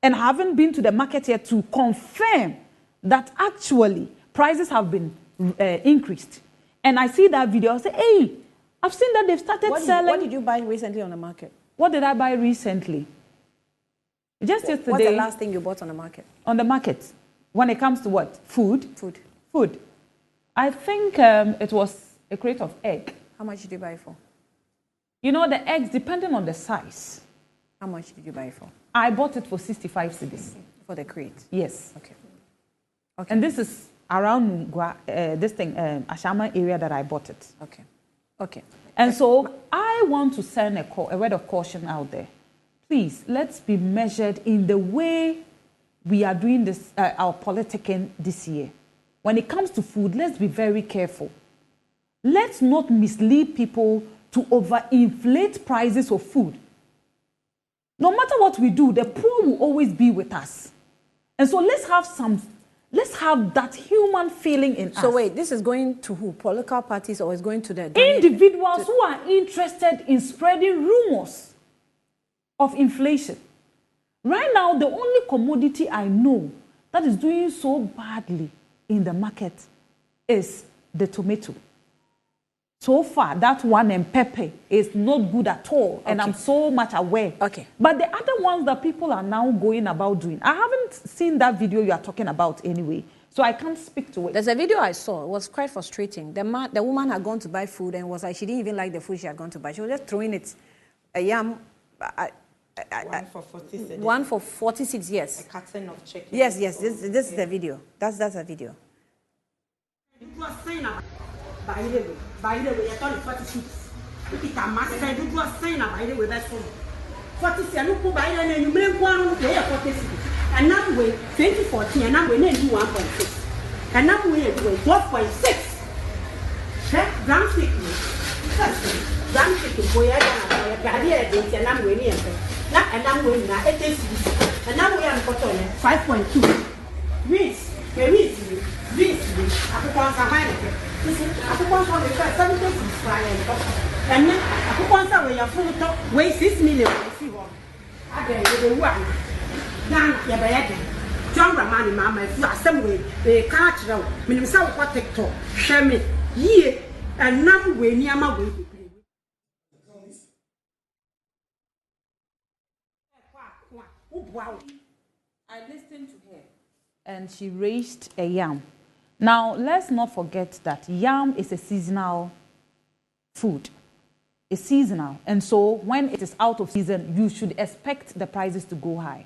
S5: and haven't been to the market yet to confirm that actually prices have been increased, and I see that video, I say, hey, I've seen that they've started selling.
S1: What did you buy recently on the market?
S5: What did I buy recently? Just yesterday.
S1: What's the last thing you bought on the market?
S5: On the market, when it comes to what? Food. I think it was a crate of egg.
S1: How much did you buy it for?
S5: You know, the eggs, depending on the size.
S1: How much did you buy it for?
S5: I bought it for 65 cedis.
S1: For the crate?
S5: Yes.
S1: Okay.
S5: And this is around Ashama area that I bought it.
S1: Okay.
S5: And so I want to send a word of caution out there. Please, let's be measured in the way we are doing this, our politicking this year. When it comes to food, let's be very careful. Let's not mislead people to overinflate prices of food. No matter what we do, the poor will always be with us. And so let's have that human feeling in us.
S1: So wait, this is going to who? Political parties, or is going to the...
S5: Individuals who are interested in spreading rumors of inflation. Right now, the only commodity I know that is doing so badly in the market is the tomato. So far, that one and pepper is not good at all, and I'm so much aware.
S1: Okay.
S5: But the other ones that people are now going about doing, I haven't seen that video you are talking about anyway, so I can't speak to it.
S1: There's a video I saw. It was quite frustrating. The woman had gone to buy food and was like, she didn't even like the food she had gone to buy. She was just throwing it. A yam.
S3: One for 40 cedis.
S1: 1 for 40 cedis, yes.
S3: A carton of chicken.
S1: Yes. This is the video. That's a video.
S6: By the way, I thought it's 40 cedis. If it can master, you do a sign by the way, that's all. 40 cedis. No go buy and you make one day 40 cedis. And now we 2014 and now we need 1.6. And now we are 12.6. Ground chicken. Ground chicken boy and now we need and now we now 8 cedis. And now we are 5.2. Reese. I put on some high. I put on some 70 and then I put on some way your full top weigh 6 million. I get the one. Now, you're bad. John Ramani, Mamma, if you are some way, they can't know. Meaning, so what TikTok, share me, ye, and now we near my way. Wow.
S5: I listened to her and she raised a yam. Now, let's not forget that yam is a seasonal food. It's seasonal. And so when it is out of season, you should expect the prices to go high.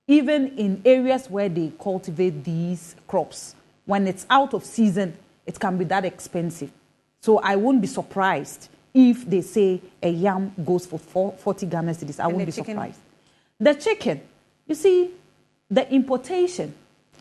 S5: Even in areas where they cultivate these crops, when it's out of season, it can be that expensive. So I won't be surprised if they say a yam goes for 40 Ghana cedis. I won't be surprised. The chicken, you see, the importation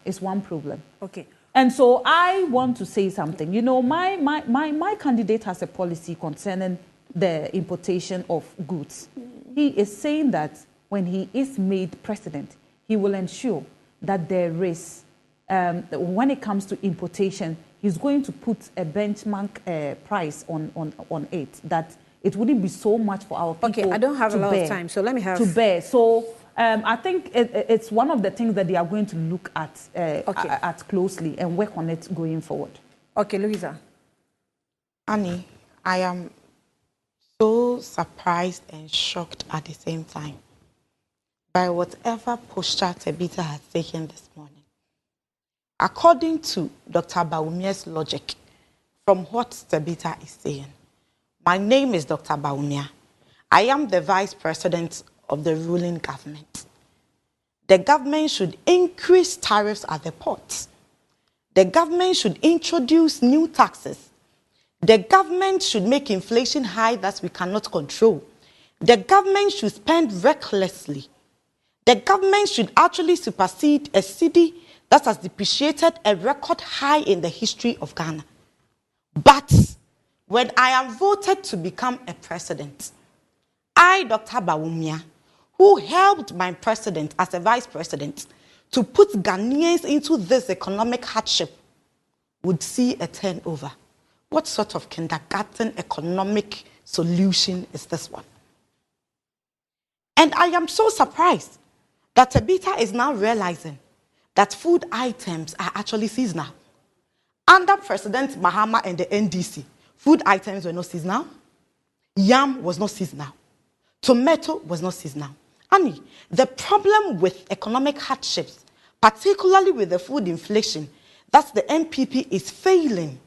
S5: is one problem.
S1: Okay.
S5: And so I want to say something. You know, my candidate has a policy concerning the importation of goods. He is saying that when he is made president, he will ensure that there is, when it comes to importation, he's going to put a benchmark price on it, that it wouldn't be so much for our people.
S1: Okay, I don't have a lot of time, so let me have...
S5: To bear. So I think it's one of the things that they are going to look at, at closely and work on it going forward.
S1: Okay, Louisa.
S3: Annie, I am so surprised and shocked at the same time by whatever posture Tabitha has taken this morning. According to Dr. Bawumia's logic, from what Tabitha is saying, my name is Dr. Bawumia. I am the vice president of the ruling government. The government should increase tariffs at the ports. The government should introduce new taxes. The government should make inflation high that we cannot control. The government should spend recklessly. The government should actually supersede a cedi that has depreciated a record high in the history of Ghana. But when I am voted to become a president, I, Dr. Bawumia, who helped my president as a vice president to put Ghanaians into this economic hardship, would see a turnover. What sort of kindergarten economic solution is this one? And I am so surprised that Tabitha is now realizing that food items are actually seasonal. Under President Mahama and the NDC, food items were not seasonal. Yam was not seasonal. Tomato was not seasonal. Annie, the problem with economic hardships, particularly with the food inflation, that the NPP is failing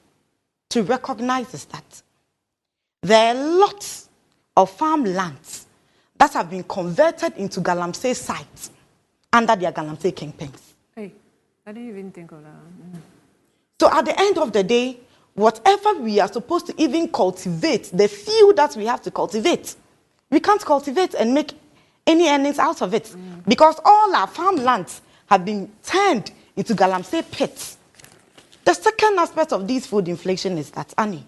S3: to recognize is that there are lots of farmlands that have been converted into galamsey sites under their galamsey campaigns.
S1: Hey, I didn't even think of that.
S3: So at the end of the day, whatever we are supposed to even cultivate, the few that we have to cultivate, we can't cultivate and make any earnings out of it because all our farmlands have been turned into galamsey pits. The second aspect of this food inflation is that, Annie,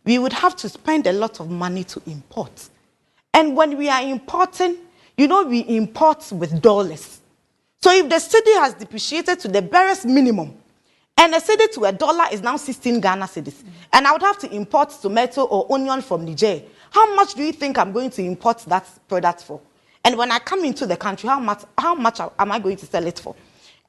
S3: we would have to spend a lot of money to import. And when we are importing, you know, we import with dollars. So if the cedi has depreciated to the barest minimum, and a cedi to $1 is now 16 Ghana cedis, and I would have to import tomato or onion from Niger, how much do you think I'm going to import that product for? And when I come into the country, how much am I going to sell it for?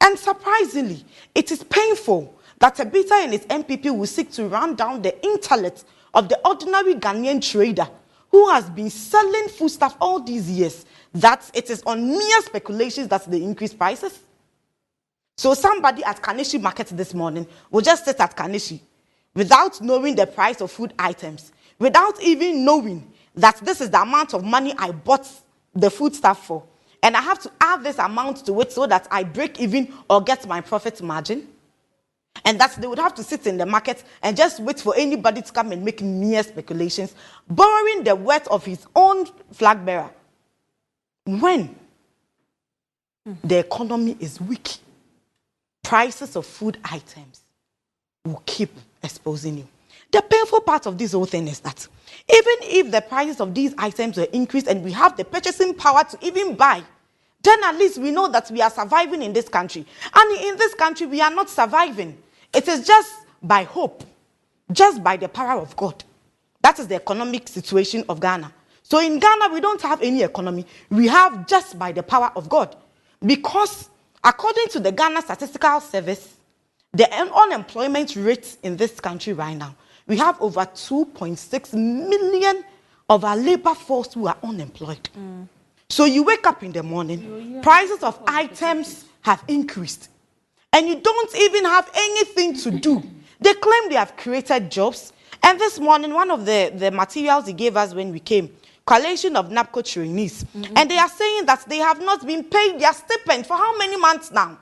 S3: And surprisingly, it is painful that Tabitha and its MPP will seek to run down the intellect of the ordinary Ghanaian trader who has been selling foodstuff all these years, that it is on mere speculations that they increase prices. So somebody at Kaneshi Market this morning will just sit at Kaneshi without knowing the price of food items, without even knowing that this is the amount of money I bought the food stuff for. And I have to add this amount to it so that I break even or get my profit margin. And that they would have to sit in the market and just wait for anybody to come and make mere speculations, borrowing the worth of his own flag bearer. when the economy is weak, prices of food items will keep exposing you. The painful part of this whole thing is that even if the prices of these items were increased and we have the purchasing power to even buy, then at least we know that we are surviving in this country. And in this country, we are not surviving. It is just by hope, just by the power of God. That is the economic situation of Ghana. So in Ghana, we don't have any economy. We have just by the power of God. Because according to the Ghana Statistical Service, the unemployment rate in this country right now, we have over 2.6 million of our labor force who are unemployed. So you wake up in the morning, prices of items have increased, and you don't even have anything to do. They claim they have created jobs. And this morning, one of the materials he gave us when we came, coalition of NAPCO trainees, and they are saying that they have not been paid their stipend for how many months now?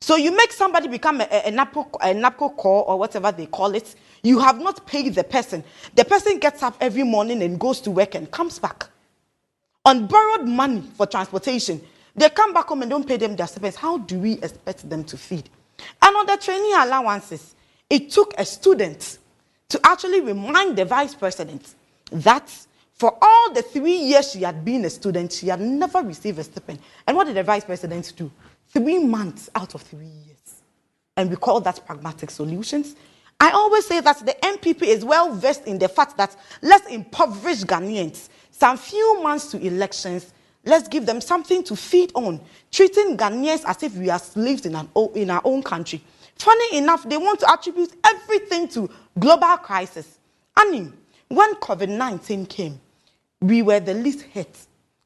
S3: So you make somebody become a NAPCO core or whatever they call it, you have not paid the person. The person gets up every morning and goes to work and comes back on borrowed money for transportation. They come back home and don't pay them their stipends. How do we expect them to feed? And on the trainee allowances, it took a student to actually remind the vice president that for all the 3 years she had been a student, she had never received a stipend. And what did the vice president do? 3 months out of 3 years. And we call that pragmatic solutions. I always say that the MPP is well versed in the fact that let's impoverish Ghanaians. Some few months to elections, let's give them something to feed on, treating Ghanaians as if we are slaves in our own country. Funny enough, they want to attribute everything to global crisis. I mean, when COVID-19 came, we were the least hit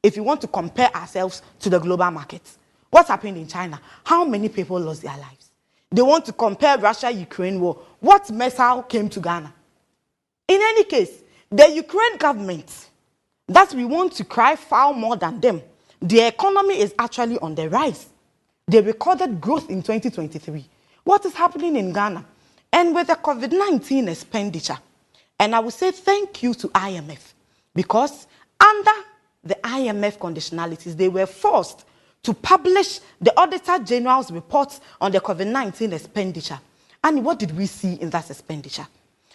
S3: if you want to compare ourselves to the global markets. What happened in China? How many people lost their lives? They want to compare Russia-Ukraine war. What missile came to Ghana? In any case, the Ukraine government, that we want to cry foul more than them, their economy is actually on the rise. They recorded growth in 2023. What is happening in Ghana? And with the COVID-19 expenditure, and I will say thank you to IMF, because under the IMF conditionalities, they were forced to publish the Auditor General's reports on the COVID-19 expenditure. And what did we see in that expenditure?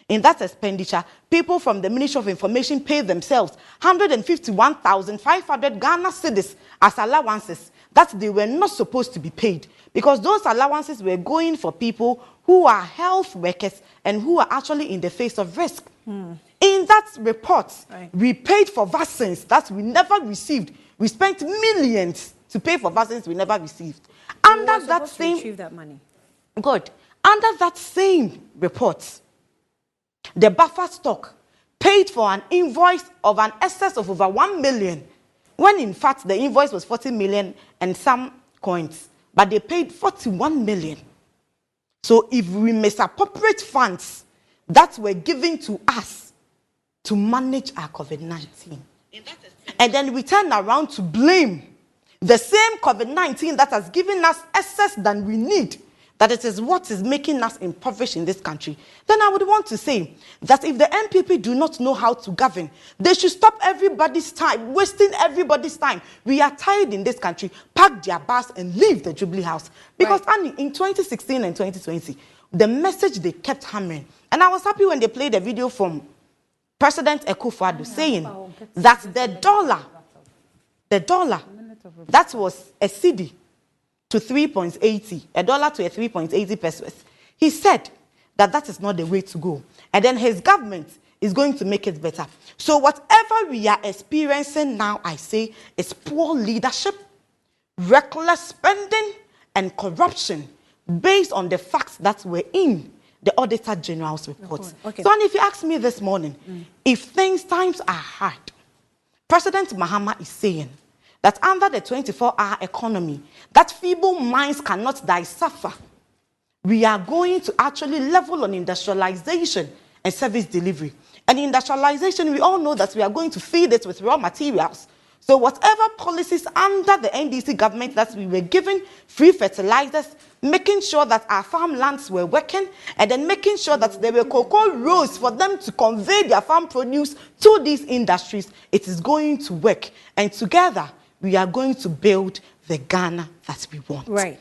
S3: In that expenditure, people from the Ministry of Information paid themselves 151,500 Ghana cedis as allowances that they were not supposed to be paid, because those allowances were going for people who are health workers and who are actually in the face of risk. In that report, we paid for vaccines that we never received. We spent millions to pay for vaccines we never received. Under that same
S1: retrieve that money.
S3: Good. Under that same report, the buffer stock paid for an invoice of an excess of over 1 million, when in fact the invoice was 40 million and some coins, but they paid 41 million. So if we misappropriate funds that were given to us to manage our COVID-19, and then we turn around to blame the same COVID-19 that has given us excess than we need, that it is what is making us impoverished in this country, then I would want to say that if the MPP do not know how to govern, they should stop everybody's time, wasting everybody's time. We are tired in this country. Pack their bus and leave the Jubilee House. Because Annie, in 2016 and 2020, the message they kept hammering, and I was happy when they played a video from President Akufo-Addo saying that the dollar, that was a cedi to 3.80, a dollar to a 3.80 pesos. He said that that is not the way to go. And then his government is going to make it better. So whatever we are experiencing now, I say, is poor leadership, reckless spending, and corruption based on the facts that were in the Auditor General's report.
S1: Okay.
S3: So, and if you ask me this morning, if times are hard, President Mahama is saying that under the 24-hour economy, that feeble minds cannot die suffer. We are going to actually level on industrialization and service delivery. And industrialization, we all know that we are going to feed it with raw materials. So whatever policies under the NDC government that we were given, free fertilizers, making sure that our farmlands were working, and then making sure that there were cocoa rows for them to convey their farm produce to these industries, it is going to work. And together, we are going to build the Ghana that we want.
S1: Right.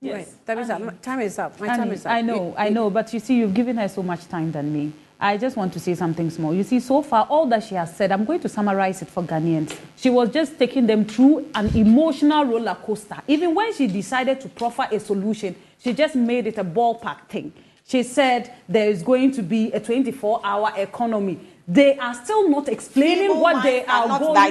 S5: Yes.
S1: Right. Time is up. Time is up. My time is up.
S5: I know, but you see, you've given her so much time than me. I just want to say something small. You see, so far, all that she has said, I'm going to summarize it for Ghanaians. She was just taking them through an emotional roller coaster. Even when she decided to proffer a solution, she just made it a ballpark thing. She said there is going to be a 24-hour economy. They are still not explaining
S3: feeble
S5: what they are going to do.
S3: I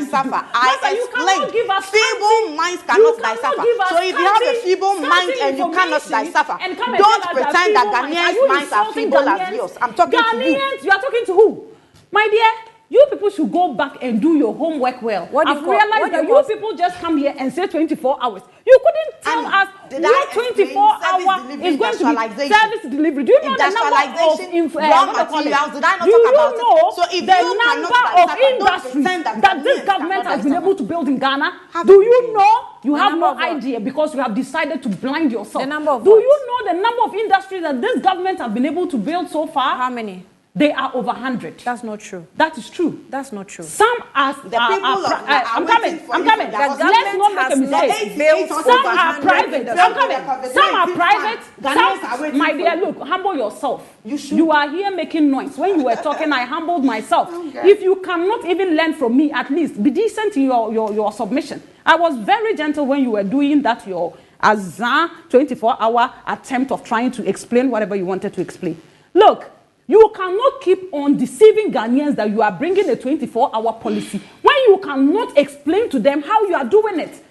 S3: explained. Feeble minds cannot decipher. So if you have a feeble mind and you cannot decipher, don't pretend that Ghanaians' minds are feeble as yours. I'm talking to you.
S5: Ghanaians, you are talking to who? My dear, you people should go back and do your homework well. I've realized that you people just come here and say 24 hours. You couldn't tell us what 24 hours is going to be service delivery. Do you know the number of
S3: raw materials? Did I not talk about it? So if
S5: the
S3: you
S5: number of industries that this government has been able to build in Ghana? Do you know? You have no idea because you have decided to blind yourself.
S1: The number of
S5: Do you know the number of industries that this government has been able to build so far?
S1: How many?
S5: They are over 100.
S1: That's not true.
S5: That is true.
S1: That's not true.
S5: Some are I'm coming. Let's not make a mistake. Some are private. I'm coming. Some are private. Some, my dear, look, humble yourself. You are here making noise. When you were talking, I humbled myself. Okay. If you cannot even learn from me, at least be decent in your submission. I was very gentle when you were doing that, your 24-hour attempt of trying to explain whatever you wanted to explain. Look, you cannot keep on deceiving Ghanaians that you are bringing a 24-hour policy when you cannot explain to them how you are doing it.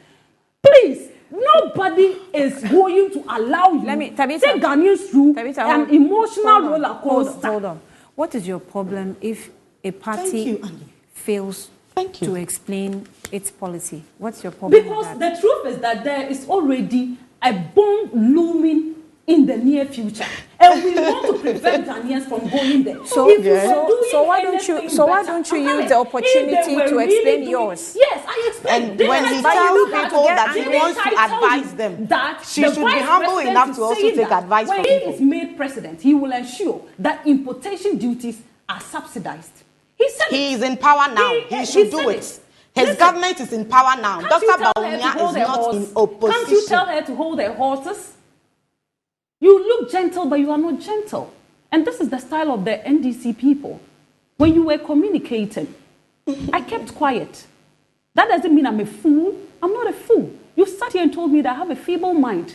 S5: Please, nobody is going to allow you to take Ghanaians through an emotional roller coaster.
S1: Hold on. What is your problem if a party fails to explain its policy? What's your problem?
S5: Because the truth is that there is already a bomb looming in the near future, and we want to prevent Ghanaians from going there.
S1: So why don't you use the opportunity to explain yours?
S5: Yes, I explained.
S3: And when he tells people that he wants to advise them, that she should be humble enough to also take advice from people.
S5: When he is made president, he will ensure that importation duties are subsidized. He said
S3: he is in power now. He should do it. His government is in power now. Dr. Bawumia is not in opposition.
S5: Can't you tell her to hold her horses? You look gentle, but you are not gentle. And this is the style of the NDC people. When you were communicating, I kept quiet. That doesn't mean I'm a fool. I'm not a fool. You sat here and told me that I have a feeble mind.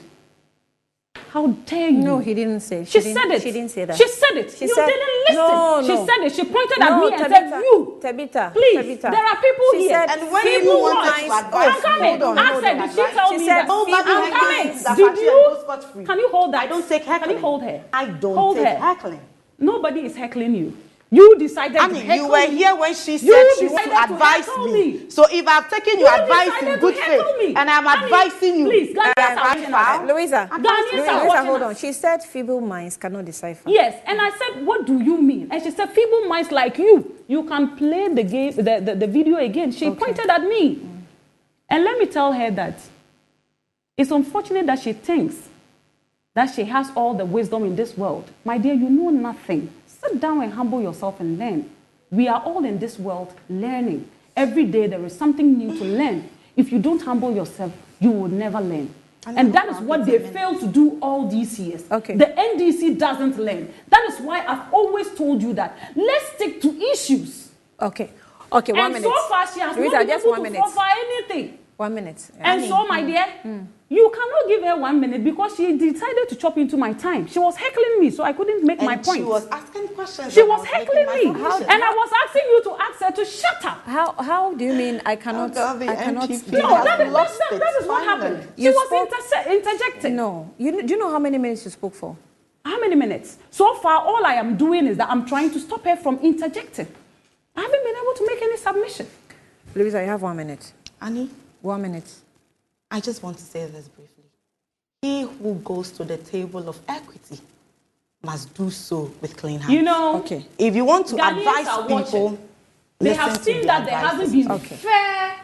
S5: How dare you?
S1: No, he didn't say.
S5: She said it.
S1: She didn't say that.
S5: She said it. You didn't listen.
S1: No.
S5: She said it. She pointed at me and said, you.
S1: Tabitha.
S5: Please, there are people
S1: she
S5: here.
S1: Said,
S3: and when you wanted to advise,
S5: I'm coming. Did she tell me that? I'm coming.
S3: Did you?
S5: Can you hold that?
S3: I don't take heckling.
S5: Can you hold her?
S3: I don't take heckling.
S5: Nobody is heckling you. You decided to heckle me.
S3: You were here when she said she would advise me. So if I've taken your advice in good faith and I'm advising you,
S5: please,
S1: Louisa, hold on. She said feeble minds cannot decipher.
S5: Yes, and I said, what do you mean? And she said, feeble minds like you can play the game, the video again. She pointed at me. And let me tell her that it's unfortunate that she thinks that she has all the wisdom in this world. My dear, you know nothing. Sit down and humble yourself and learn. We are all in this world learning. Every day there is something new to learn. If you don't humble yourself, you will never learn. And that is what they failed to do all these years.
S1: Okay.
S5: The NDC doesn't learn. That is why I've always told you that let's stick to issues.
S1: Okay, 1 minute.
S5: And so far she has not been able to offer anything.
S1: 1 minute.
S5: And so, my dear, you cannot give her 1 minute because she decided to chop into my time. She was heckling me, so I couldn't make my point.
S3: She was asking questions.
S5: She was heckling me. And I was asking you to ask her to shut up.
S1: How do you mean I cannot?
S3: No,
S5: that is what happened. She was interjecting.
S1: No. Do you know how many minutes you spoke for?
S5: How many minutes? So far, all I am doing is that I'm trying to stop her from interjecting. I haven't been able to make any submission.
S1: Louisa, you have 1 minute.
S3: Annie?
S1: 1 minute.
S3: I just want to say this briefly. He who goes to the table of equity must do so with clean hands.
S5: You know,
S1: okay.
S3: If you want to advise people,
S5: they have seen that there hasn't been fair,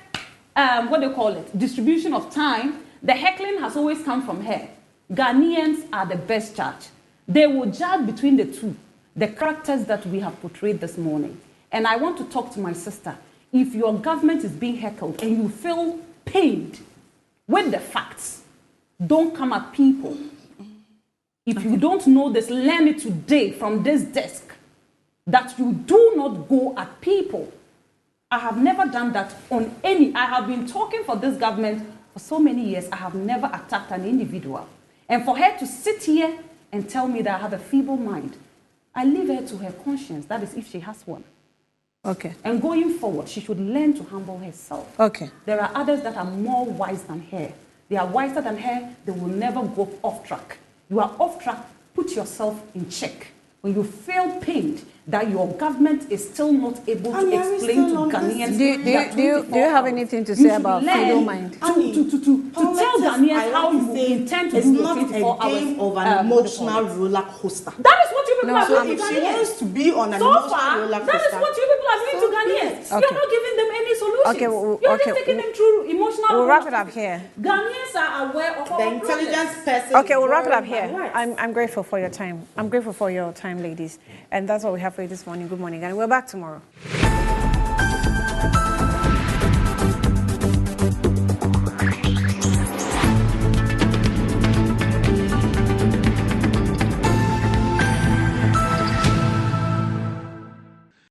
S5: what do you call it, distribution of time. The heckling has always come from her. Ghanaians are the best judge. They will judge between the two, the characters that we have portrayed this morning. And I want to talk to my sister. If your government is being heckled and you feel pained with the facts, don't come at people. If you don't know this, learn it today from this desk, that you do not go at people. I have never done that on any. I have been talking for this government for so many years. I have never attacked an individual. And for her to sit here and tell me that I have a feeble mind, I leave her to her conscience. That is if she has one.
S1: Okay.
S5: And going forward, she should learn to humble herself.
S1: Okay.
S5: There are others that are more wise than her. They are wiser than her. They will never go off track. You are off track. Put yourself in check. When you feel pained that your government is still not able to explain to Ghanaians.
S1: Do you have anything to say about feeble mind?
S5: To tell Ghanaians how you intend to do your 24 hours.
S3: It's not a game of an emotional roller coaster.
S5: That is what you people are doing to
S3: If she
S5: Ghanaians.
S3: wants to be on an
S5: So
S3: emotional
S5: far,
S3: roller coaster,
S5: that is what you people are doing to Ghanaians.
S1: Okay.
S5: You're not giving them any solutions.
S1: Okay,
S5: You're just taking them through emotional.
S1: We'll wrap it up here.
S5: Ghanaians are aware of
S3: the
S5: our
S3: intelligence person.
S1: Okay, we'll wrap it up
S3: is
S1: here.
S3: very wise.
S1: I'm grateful for your time. I'm grateful for your time, ladies. And that's what we have for you this morning. Good morning. And we're back tomorrow.